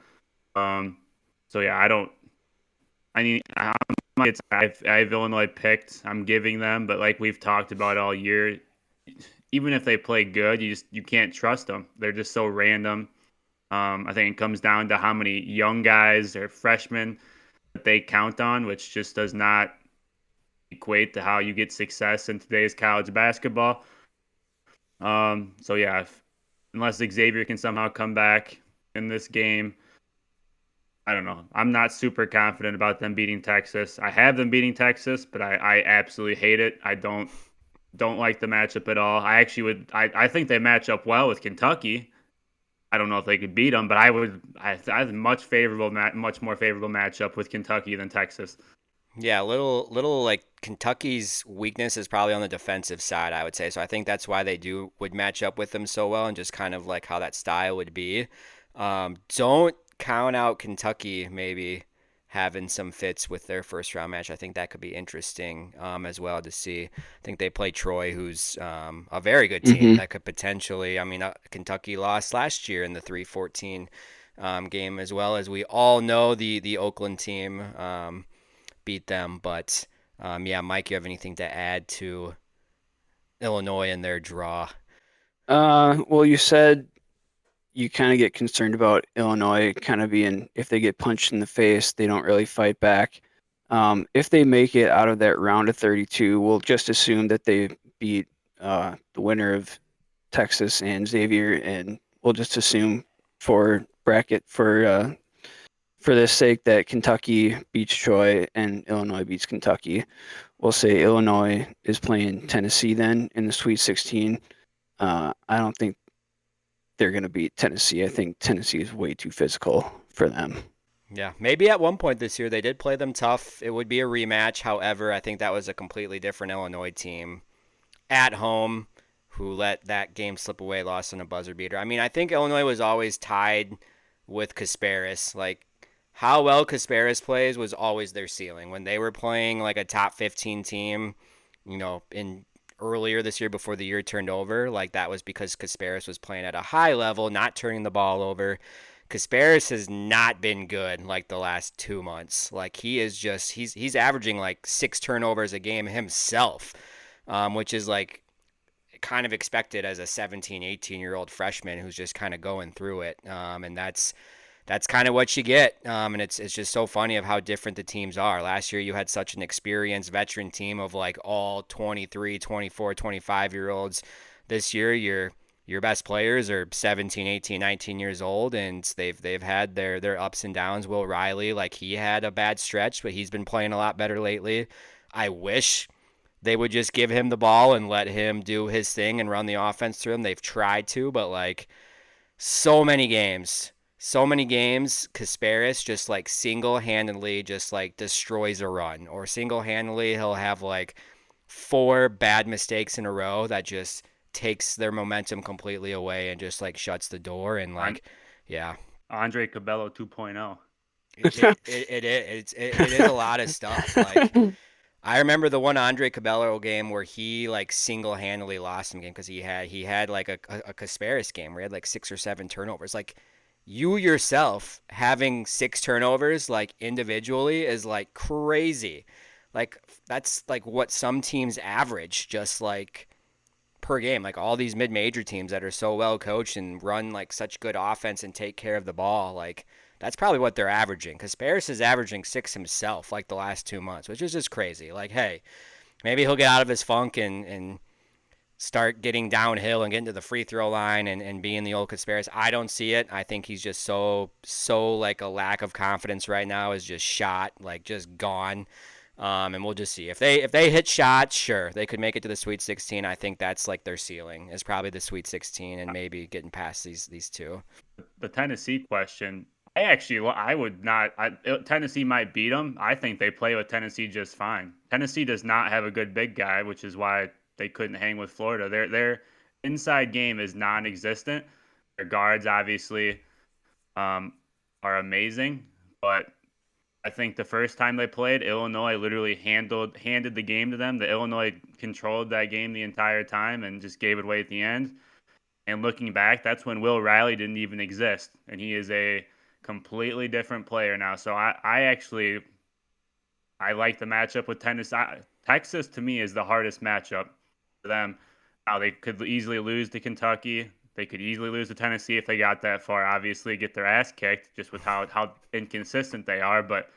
Speaker 3: So yeah, I have Illinois picked. I'm giving them, but like we've talked about all year, even if they play good, you can't trust them. They're just so random. I think it comes down to how many young guys or freshmen that they count on, which just does not equate to how you get success in today's college basketball. So yeah, unless Xavier can somehow come back in this game, I don't know. I'm not super confident about them beating Texas. I have them beating Texas, but I absolutely hate it. I don't like the matchup at all. I actually would. I think they match up well with Kentucky. I don't know if they could beat them, but I have a much more favorable matchup with Kentucky than Texas.
Speaker 1: Yeah, little like Kentucky's weakness is probably on the defensive side, I would say. So I think that's why they would match up with them so well, and just kind of like how that style would be. Don't count out Kentucky maybe having some fits with their first round match. I think that could be interesting as well to see. I think they play Troy, who's a very good team
Speaker 2: Mm-hmm.
Speaker 1: that could potentially. I mean, Kentucky lost last year in the 3-14 game, as well as we all know the Oakland team. Beat them. But yeah, Mike, you have anything to add to Illinois and their draw?
Speaker 2: Well, you said you kind of get concerned about Illinois kind of being, if they get punched in the face, they don't really fight back. If they make it out of that round of 32, we'll just assume that they beat the winner of Texas and Xavier, and we'll just assume for bracket for this sake that Kentucky beats Troy and Illinois beats Kentucky. We'll say Illinois is playing Tennessee then in the Sweet 16. I don't think they're going to beat Tennessee. I think Tennessee is way too physical for them.
Speaker 1: Yeah, maybe at one point this year they did play them tough. It would be a rematch. However, I think that was a completely different Illinois team at home who let that game slip away, lost on a buzzer beater. I mean, I think Illinois was always tied with Kasparis. Like, how well Kasparis plays was always their ceiling. When they were playing like a top 15 team, in earlier this year before the year turned over, like that was because Kasparis was playing at a high level, not turning the ball over. Kasparis has not been good like the last 2 months. Like he is just he's averaging like 6 turnovers a game himself, which is like kind of expected as a 17, 18-year-old freshman who's just kind of going through it. And that's kind of what you get. And it's just so funny of how different the teams are. Last year you had such an experienced veteran team of like all 23, 24, 25-year-olds. This year your best players are 17, 18, 19 years old, and they've had their ups and downs. Will Riley, like he had a bad stretch, but he's been playing a lot better lately. I wish they would just give him the ball and let him do his thing and run the offense through him. They've tried to, but like so many games, Kasparis just like single-handedly just like destroys a run, or single-handedly he'll have like 4 bad mistakes in a row that just takes their momentum completely away and just like shuts the door. And
Speaker 3: On
Speaker 1: like, yeah,
Speaker 3: Andre Cabello 2.0.
Speaker 1: it is a lot of stuff. Like, I remember the one Andre Cabello game where he like single-handedly lost some game because he had like a Kasparis game where he had like 6 or 7 turnovers. Like, you yourself having 6 turnovers like individually is like crazy. Like, that's like what some teams average just like per game. Like all these mid-major teams that are so well coached and run like such good offense and take care of the ball, like that's probably what they're averaging. Because Paris is averaging 6 himself like the last 2 months, which is just crazy. Like, hey, maybe he'll get out of his funk and start getting downhill and get into the free throw line and being the old Kasparis. I don't see it. I think he's just so like a lack of confidence right now is just shot, like just gone. And we'll just see if they hit shots. Sure, they could make it to the Sweet 16. I think that's like their ceiling is probably the Sweet 16 and maybe getting past these two.
Speaker 3: The Tennessee question, I would not. Tennessee might beat them. I think they play with Tennessee just fine. Tennessee does not have a good big guy, which is why they couldn't hang with Florida. Their inside game is non-existent. Their guards obviously um, are amazing, but I think the first time they played, Illinois literally handed the game to them. The Illinois controlled that game the entire time and just gave it away at the end. And looking back, that's when Will Riley didn't even exist, and he is a completely different player now. So I like the matchup with Tennessee. Texas to me is the hardest matchup for them. Now they could easily lose to Kentucky. They could easily lose to Tennessee if they got that far. Obviously, get their ass kicked just with how inconsistent they are. But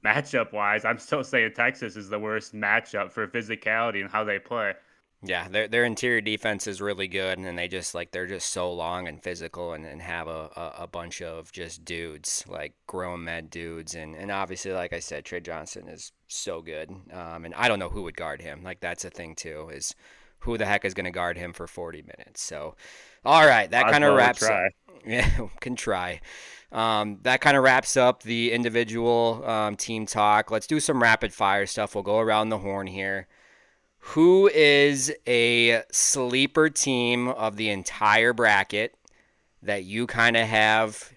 Speaker 3: matchup wise, I'm still saying Texas is the worst matchup for physicality and how they play.
Speaker 1: Yeah, their interior defense is really good, and they're just so long and physical, and have a bunch of just dudes, like grown men dudes, and obviously, like I said, Trey Johnson is so good, and I don't know who would guard him. Like that's a thing too, is who the heck is going to guard him for 40 minutes? So, all right, that kind of
Speaker 3: Oswald would
Speaker 1: wraps up.
Speaker 3: try.
Speaker 1: Yeah, can try. That kind of wraps up the individual team talk. Let's do some rapid fire stuff. We'll go around the horn here. Who is a sleeper team of the entire bracket that you kind of have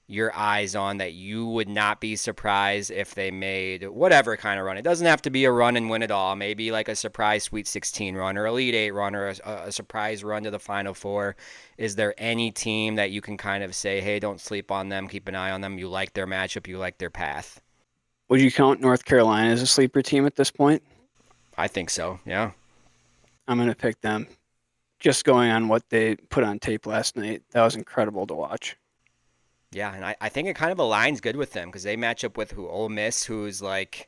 Speaker 1: your eyes on, that you would not be surprised if they made whatever kind of run? It doesn't have to be a run and win it all. Maybe like a surprise Sweet 16 run or Elite 8 run or a surprise run to the Final Four. Is there any team that you can kind of say, hey, don't sleep on them, keep an eye on them, you like their matchup, you like their path?
Speaker 2: Would you count North Carolina as a sleeper team at this point?
Speaker 1: I think so, yeah.
Speaker 2: I'm going to pick them. Just going on what they put on tape last night, that was incredible to watch.
Speaker 1: Yeah, and I think it kind of aligns good with them because they match up with Ole Miss, who's like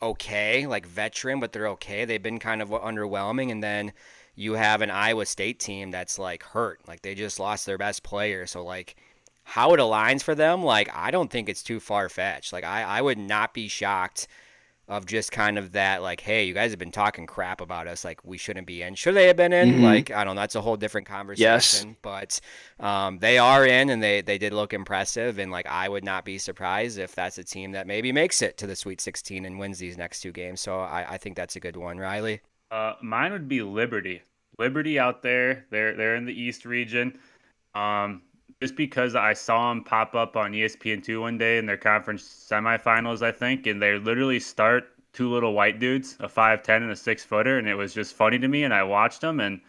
Speaker 1: okay, like veteran, but they're okay. They've been kind of underwhelming, and then you have an Iowa State team that's like hurt, like they just lost their best player. So like how it aligns for them, like I don't think it's too far fetched. Like I would not be shocked of just kind of that, like, hey, you guys have been talking crap about us, like we shouldn't be in. Should they have been in? Like, I don't know, that's a whole different conversation.
Speaker 2: Yes.
Speaker 1: But they are in, and they did look impressive. And like, I would not be surprised if that's a team that maybe makes it to the Sweet 16 and wins these next two games. So I think that's a good one, Riley.
Speaker 3: Mine would be Liberty. Liberty out there. They're in the East region. Just because I saw them pop up on ESPN2 one day in their conference semifinals, I think, and they literally start two little white dudes, a 5'10" and a 6-footer, and it was just funny to me. And I watched them, and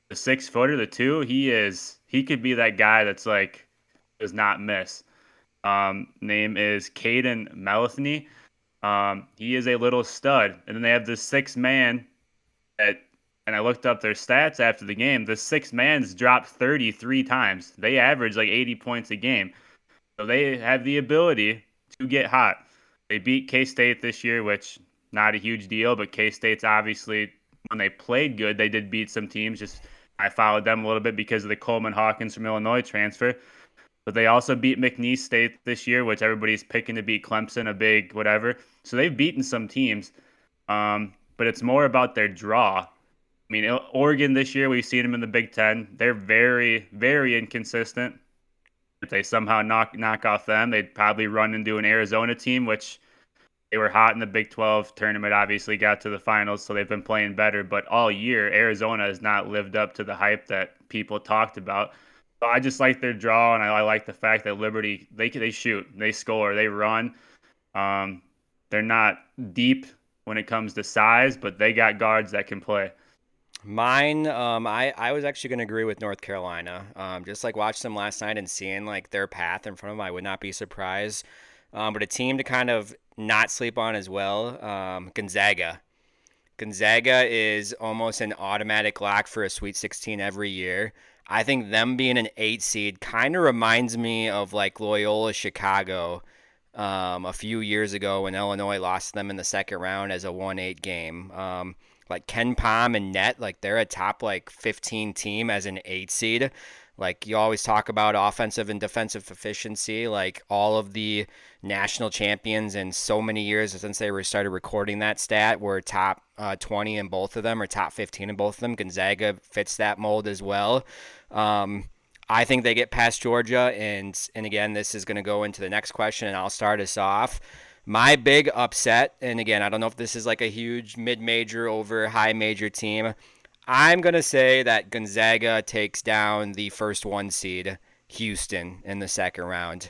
Speaker 3: the 6-footer, the two, he could be that guy that's like does not miss. Name is Caden Melithny. He is a little stud, and then they have this 6-man that. And I looked up their stats after the game. The 6-man's dropped 33 times. They average like 80 points a game. So they have the ability to get hot. They beat K-State this year, which not a huge deal, but K-State's obviously, when they played good, they did beat some teams. Just I followed them a little bit because of the Coleman Hawkins from Illinois transfer. But they also beat McNeese State this year, which everybody's picking to beat Clemson, a big whatever. So they've beaten some teams. But it's more about their draw. I mean, Oregon this year, we've seen them in the Big Ten. They're very, very inconsistent. If they somehow knock off them, they'd probably run into an Arizona team, which they were hot in the Big 12 tournament, obviously got to the finals, so they've been playing better. But all year, Arizona has not lived up to the hype that people talked about. So I just like their draw, and I like the fact that Liberty, they shoot, they score, they run. They're not deep when it comes to size, but they got guards that can play.
Speaker 1: Mine, I was actually going to agree with North Carolina. Just like watching them last night and seeing like their path in front of them, I would not be surprised. But a team to kind of not sleep on as well, Gonzaga. Gonzaga is almost an automatic lock for a Sweet 16 every year. I think them being an 8 seed kind of reminds me of like Loyola Chicago a few years ago when Illinois lost them in the second round as a 1-8 game. Like Ken Pom and Net, like they're a top like 15 team as an 8 seed. Like you always talk about offensive and defensive efficiency, like all of the national champions in so many years since they started recording that stat were top 20 in both of them or top 15 in both of them. Gonzaga fits that mold as well. I think they get past Georgia, and again, this is going to go into the next question, and I'll start us off. My big upset, and again, I don't know if this is like a huge mid-major over high-major team. I'm going to say that Gonzaga takes down the first 1 seed, Houston, in the second round.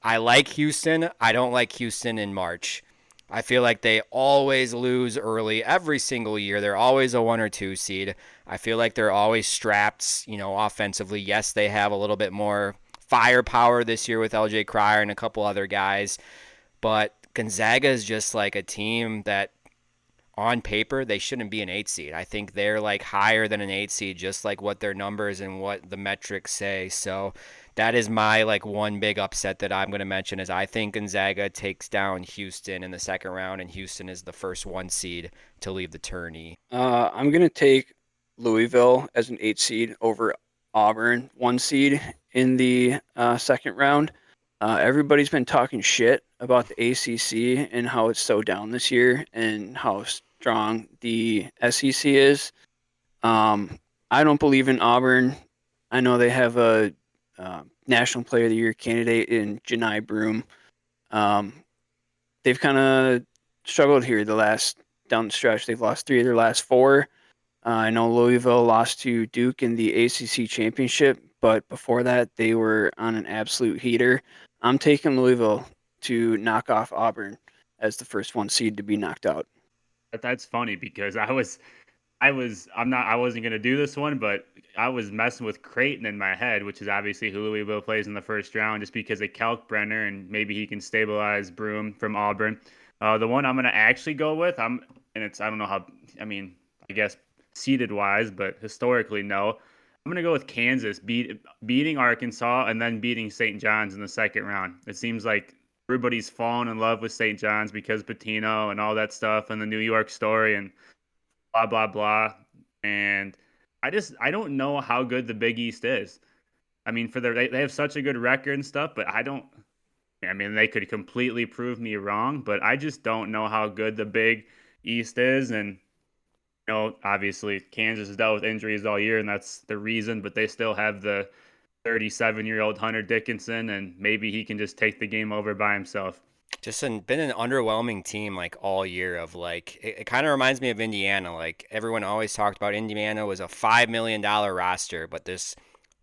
Speaker 1: I like Houston. I don't like Houston in March. I feel like they always lose early every single year. They're always a 1 or 2 seed. I feel like they're always strapped, offensively. Yes, they have a little bit more firepower this year with LJ Cryer and a couple other guys, but Gonzaga is just like a team that on paper, they shouldn't be an 8 seed. I think they're like higher than an 8 seed, just like what their numbers and what the metrics say. So that is my like one big upset that I'm going to mention is I think Gonzaga takes down Houston in the second round, and Houston is the first 1 seed to leave the tourney.
Speaker 2: I'm going to take Louisville as an 8 seed over Auburn 1 seed in the second round. Everybody's been talking shit about the ACC and how it's so down this year and how strong the SEC is. I don't believe in Auburn. I know they have a National Player of the Year candidate in Janai Broom. Um, they've kind of struggled here down the stretch. They've lost 3 of their last 4. I know Louisville lost to Duke in the ACC championship, but before that, they were on an absolute heater. I'm taking Louisville to knock off Auburn as the first 1 seed to be knocked out.
Speaker 3: That's funny because I wasn't gonna do this one, but I was messing with Creighton in my head, which is obviously who Louisville plays in the first round, just because of Kalkbrenner and maybe he can stabilize Broom from Auburn. The one I'm gonna actually go with, I don't know how, I mean, I guess seeded wise, but historically no. I'm gonna go with Kansas beating Arkansas and then beating St. John's in the second round. It seems like everybody's fallen in love with St. John's because Pitino and all that stuff and the New York story and blah blah blah. And I don't know how good the Big East is. I mean, they have such a good record and stuff, but I mean, they could completely prove me wrong, but I just don't know how good the Big East is. And obviously Kansas has dealt with injuries all year, and that's the reason. But they still have the 37-year-old Hunter Dickinson, and maybe he can just take the game over by himself.
Speaker 1: Just been an underwhelming team like all year of like it kind of reminds me of Indiana. Like everyone always talked about Indiana was a $5 million roster, but this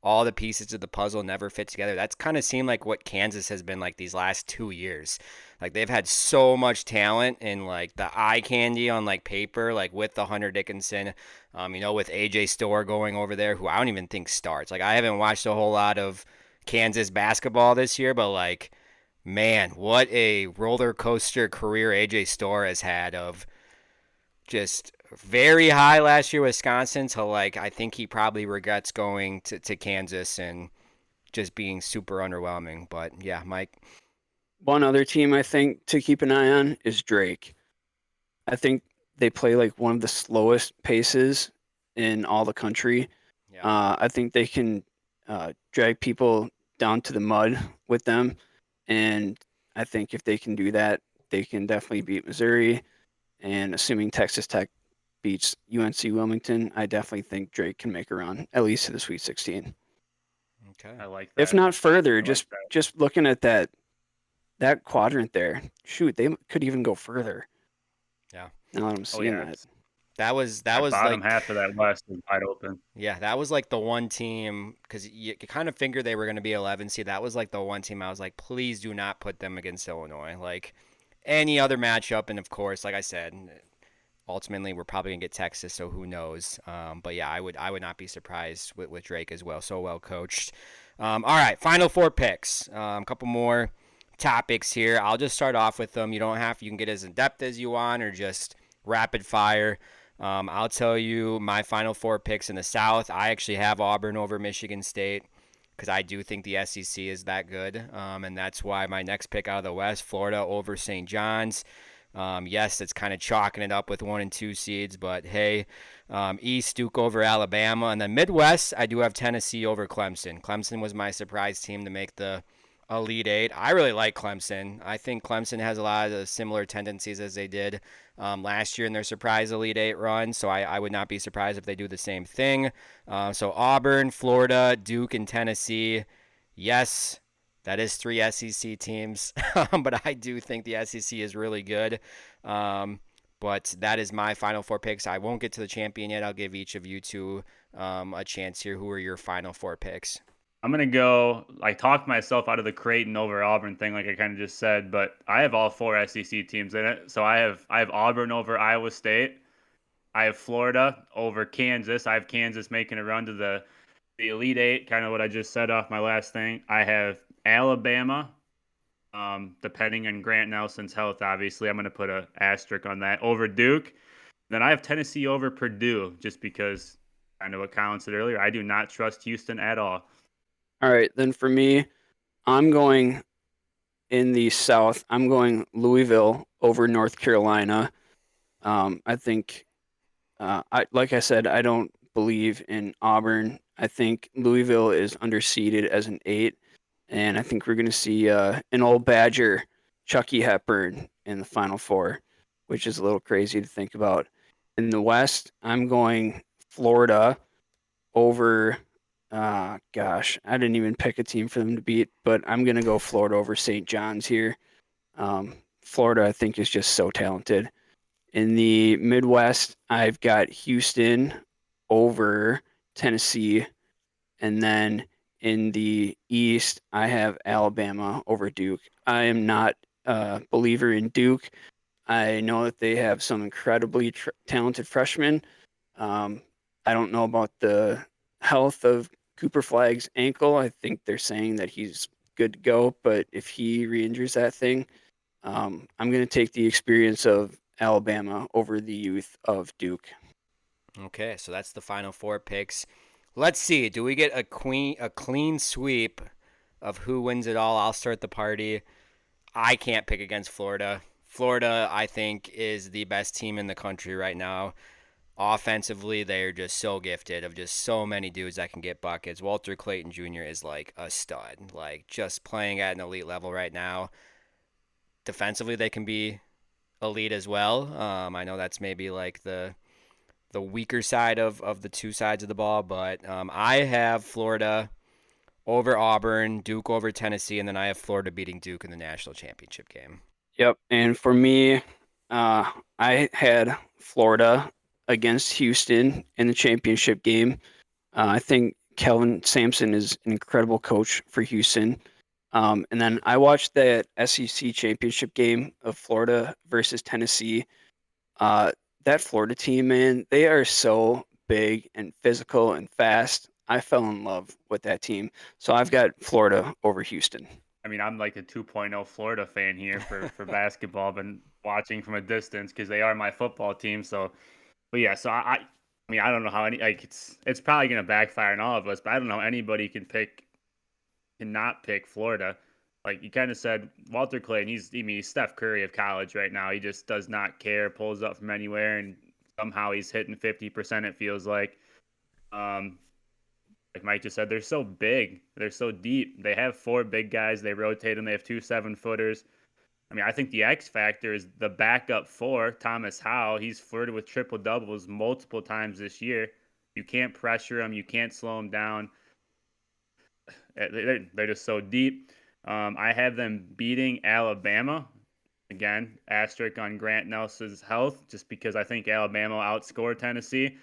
Speaker 1: all the pieces of the puzzle never fit together. That's kind of seemed like what Kansas has been like these last 2 years. Like they've had so much talent and like the eye candy on like paper, like with the Hunter Dickinson, with AJ Storr going over there, who I don't even think starts. Like I haven't watched a whole lot of Kansas basketball this year, but like man, what a roller coaster career AJ Storr has had of just very high last year Wisconsin to like I think he probably regrets going to Kansas and just being super underwhelming. But yeah, Mike.
Speaker 2: One other team I think to keep an eye on is Drake. I think they play like one of the slowest paces in all the country.
Speaker 1: Yeah.
Speaker 2: I think they can drag people down to the mud with them. And I think if they can do that, they can definitely beat Missouri. And assuming Texas Tech beats UNC Wilmington, I definitely think Drake can make a run, at least to the Sweet 16.
Speaker 1: Okay.
Speaker 3: I like that.
Speaker 2: If not further,
Speaker 3: I
Speaker 2: just
Speaker 3: like that.
Speaker 2: just looking at that quadrant there, shoot, they could even go further.
Speaker 1: Yeah.
Speaker 2: Now that I'm seeing that.
Speaker 1: That was
Speaker 3: Bottom
Speaker 1: like
Speaker 3: half of that West is wide open.
Speaker 1: yeah, that was like the one team because you kind of figured they were going to be 11 seed. That was like the one team I was like, please do not put them against Illinois. Like any other matchup, and of course, like I said, ultimately we're probably gonna get Texas, so who knows? But yeah, I would not be surprised with Drake as well. So well coached. All right, final 4 picks. A couple more topics here. I'll just start off with them. You don't have you can get as in depth as you want or just rapid fire. I'll tell you my final 4 picks in the South. I actually have Auburn over Michigan State because I do think the SEC is that good, and that's why my next pick out of the West, Florida over St. John's. Yes, it's kind of chalking it up with 1 and 2 seeds, but hey, East Duke over Alabama, and then Midwest I do have Tennessee over Clemson. Clemson was my surprise team to make the Elite Eight. I really like Clemson. I think Clemson has a lot of similar tendencies as they did last year in their surprise Elite Eight run, so I would not be surprised if they do the same thing. So Auburn, Florida, Duke, and Tennessee. Yes, that is 3 SEC teams, but I do think the SEC is really good. But that is my final 4 picks. I won't get to the champion yet. I'll give each of you 2 a chance here. Who are your final 4 picks?
Speaker 3: I'm gonna go like talk myself out of the Creighton over Auburn thing, like I kind of just said. But I have all 4 SEC teams in it. So I have Auburn over Iowa State. I have Florida over Kansas. I have Kansas making a run to the Elite Eight, kind of what I just said off my last thing. I have Alabama, depending on Grant Nelson's health. Obviously, I'm gonna put a asterisk on that over Duke. Then I have Tennessee over Purdue just because I know what Colin said earlier. I do not trust Houston at all.
Speaker 2: All right, then for me, I'm going in the South. I'm going Louisville over North Carolina. I think, like I said, I don't believe in Auburn. I think Louisville is underseeded as an 8, and I think we're going to see an old Badger, Chucky Hepburn, in the Final Four, which is a little crazy to think about. In the West, I'm going Florida over. Gosh, I didn't even pick a team for them to beat, but I'm going to go Florida over St. John's here. Florida, I think, is just so talented. In the Midwest, I've got Houston over Tennessee. And then in the East, I have Alabama over Duke. I am not a believer in Duke. I know that they have some incredibly talented freshmen. Um, I don't know about the health of Cooper Flag's ankle. I think they're saying that he's good to go, but if he re-injures that thing, I'm going to take the experience of Alabama over the youth of Duke.
Speaker 1: Okay, so that's the final 4 picks. Let's see. Do we get a clean sweep of who wins it all? I'll start the party. I can't pick against Florida. Florida, I think, is the best team in the country right now. Offensively, they're just so gifted of just so many dudes that can get buckets. Walter Clayton Jr. is like a stud, like just playing at an elite level right now. Defensively, they can be elite as well. I know that's maybe like the weaker side of the two sides of the ball, but I have Florida over Auburn, Duke over Tennessee, and then I have Florida beating Duke in the national championship game.
Speaker 2: Yep. And for me, I had Florida against Houston in the championship game. I think Kelvin Sampson is an incredible coach for Houston. And then I watched that SEC championship game of Florida versus Tennessee. That Florida team, man, they are so big and physical and fast. I fell in love with that team. So I've got Florida over Houston.
Speaker 3: I mean, I'm like a 2.0 Florida fan here for basketball. Been watching from a distance because they are my football team. So, but yeah, so I mean, I don't know how it's probably gonna backfire on all of us, but I don't know how anybody cannot pick Florida. Like you kind of said, Walter Clayton, he's Steph Curry of college right now. He just does not care, pulls up from anywhere, and somehow he's hitting 50%. It feels um, like Mike just said, they're so big, they're so deep. They have 4 big guys. They rotate them. They have 2 7-footers. I mean, I think the X factor is the backup 4, Thomas Howell. He's flirted with triple doubles multiple times this year. You can't pressure him. You can't slow him down. They're just so deep. I have them beating Alabama. Again, asterisk on Grant Nelson's health, just because I think Alabama will outscore Tennessee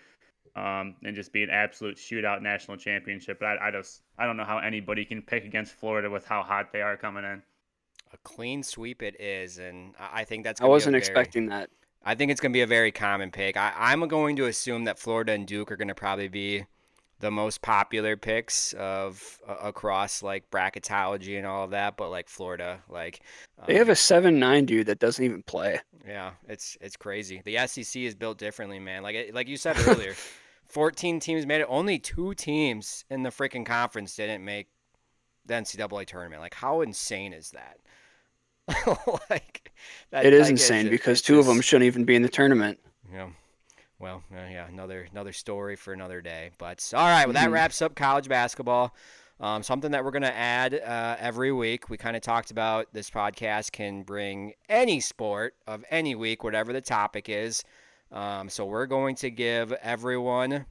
Speaker 3: and just be an absolute shootout national championship. But I don't know how anybody can pick against Florida with how hot they are coming in.
Speaker 1: A clean sweep it is, and I think that's
Speaker 2: I
Speaker 1: going to be
Speaker 2: wasn't expecting that.
Speaker 1: I think it's going to be a very common pick. I'm going to assume that Florida and Duke are going to probably be the most popular picks of across like bracketology and all of that, but like Florida, like
Speaker 2: They have a 7'9" dude that doesn't even play.
Speaker 1: yeah, it's crazy. The SEC is built differently, man. Like you said earlier, 14 teams made it. Only 2 teams in the freaking conference didn't make the NCAA tournament. Like how insane is that? Like that.
Speaker 2: It is
Speaker 1: Like,
Speaker 2: insane because
Speaker 1: it's
Speaker 2: 2 of them
Speaker 1: just,
Speaker 2: shouldn't even be in the tournament.
Speaker 1: yeah. Well, yeah, another story for another day. But all right, well that
Speaker 2: Mhm.
Speaker 1: wraps up college basketball. Something that we're gonna add every week. We kind of talked about this podcast can bring any sport of any week, whatever the topic is. So we're going to give everyone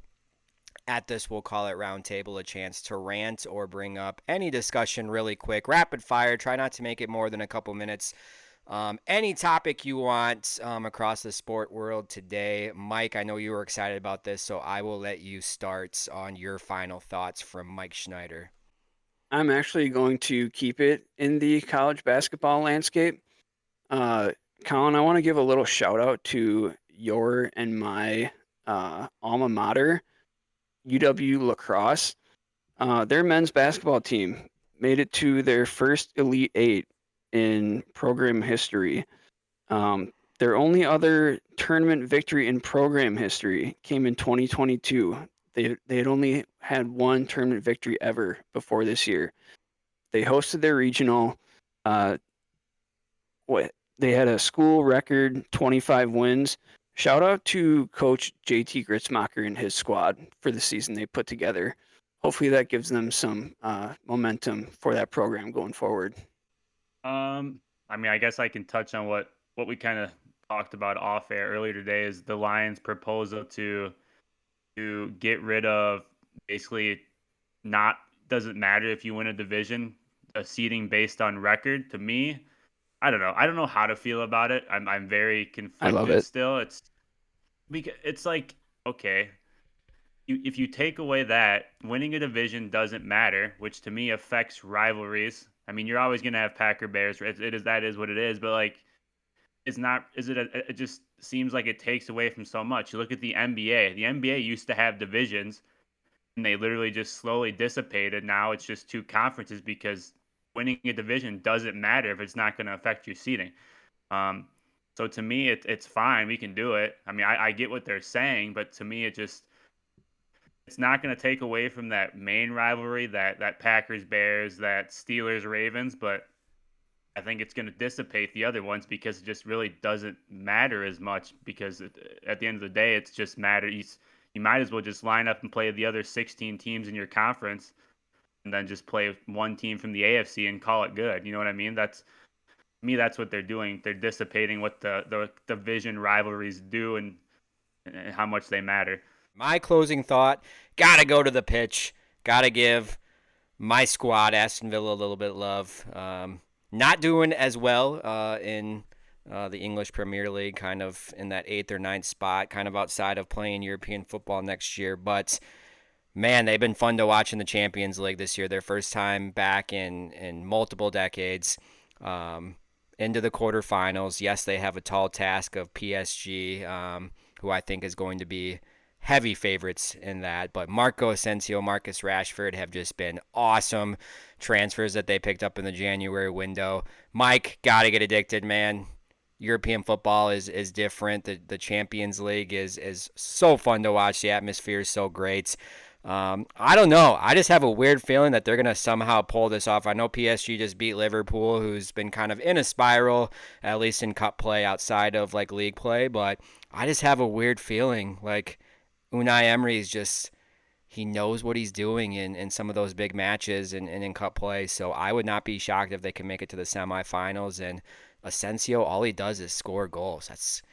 Speaker 1: at this, we'll call it roundtable, a chance to rant or bring up any discussion really quick, rapid fire. Try not to make it more than a couple minutes. Any topic you want across the sport world today. Mike, I know you were excited about this, so I will let you start on your final thoughts from Mike Schneider.
Speaker 2: I'm actually going to keep it in the college basketball landscape. Uh, Colin, I want to give a little shout out to your and my alma mater, UW Lacrosse. Their men's basketball team made it to their first Elite Eight in program history. Their only other tournament victory in program history came in 2022. They had only had one tournament victory ever before this year. They hosted their regional. They had a school record 25 wins. Shout out to Coach JT Gritzmacher and his squad for the season they put together. Hopefully that gives them some momentum for that program going forward.
Speaker 3: I mean, I guess I can touch on what we kind of talked about off air earlier today is the Lions' proposal to get rid of basically doesn't matter if you win a division, a seeding based on record. To me, I don't know. I don't know how to feel about it. I'm very conflicted.
Speaker 2: I love it.
Speaker 3: Still. It's like, okay, if you take away that, winning a division doesn't matter, which to me affects rivalries. I mean, you're always going to have Packer Bears. That is what it is. But like, it just seems like it takes away from so much. You look at the NBA. The NBA used to have divisions, and they literally just slowly dissipated. Now it's just two conferences because winning a division doesn't matter if it's not going to affect your seeding. So to me, it's fine. We can do it. I mean, I get what they're saying, but to me, it's not going to take away from that main rivalry, that Packers Bears, that Steelers Ravens, but I think it's going to dissipate the other ones because it just really doesn't matter as much because at the end of the day, it's just matter. You might as well just line up and play the other 16 teams in your conference and then just play one team from the AFC and call it good. You know what I mean? That's what they're doing. They're dissipating what the division rivalries do and how much they matter.
Speaker 1: My closing thought, got to go to the pitch. Got to give my squad, Aston Villa, a little bit of love. Not doing as well in the English Premier League, kind of in that 8th or 9th spot, kind of outside of playing European football next year. But, man, they've been fun to watch in the Champions League this year. Their first time back in multiple decades. Into the quarterfinals. Yes, they have a tall task of PSG, who I think is going to be heavy favorites in that, but Marco Asensio, Marcus Rashford have just been awesome transfers that they picked up in the January window. Mike, gotta get addicted, man. European football is different. The Champions League is so fun to watch. The atmosphere is so great. I don't know. I just have a weird feeling that they're going to somehow pull this off. I know PSG just beat Liverpool, who's been kind of in a spiral, at least in cup play outside of like league play, but I just have a weird feeling like Unai Emery is just, he knows what he's doing in some of those big matches and in cup play. So I would not be shocked if they can make it to the semifinals. And Asensio, all he does is score goals. That's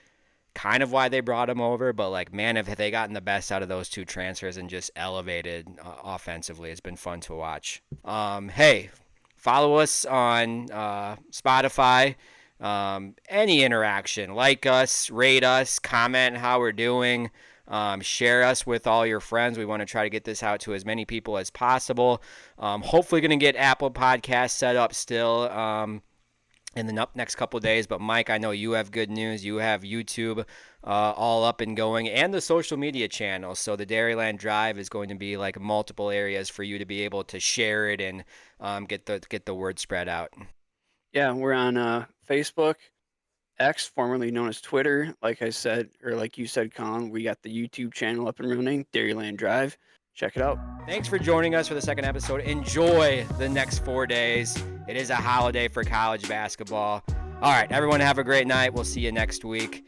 Speaker 1: kind of why they brought him over. But, like, man, if they gotten the best out of those two transfers and just elevated offensively, it's been fun to watch. Hey, follow us on Spotify. Any interaction, like us, rate us, comment how we're doing. Share us with all your friends. We want to try to get this out to as many people as possible. Hopefully going to get Apple Podcasts set up still in the next couple of days. But, Mike, I know you have good news. You have YouTube all up and going and the social media channels. So the Dairyland Drive is going to be like multiple areas for you to be able to share it and get the word spread out.
Speaker 2: Yeah, we're on Facebook, X, formerly known as Twitter. Like I said, or like you said, Colin, we got the YouTube channel up and running, Dairyland Drive. Check it out.
Speaker 1: Thanks for joining us for the second episode. Enjoy the next 4 days. It is a holiday for college basketball. All right, everyone have a great night. We'll see you next week.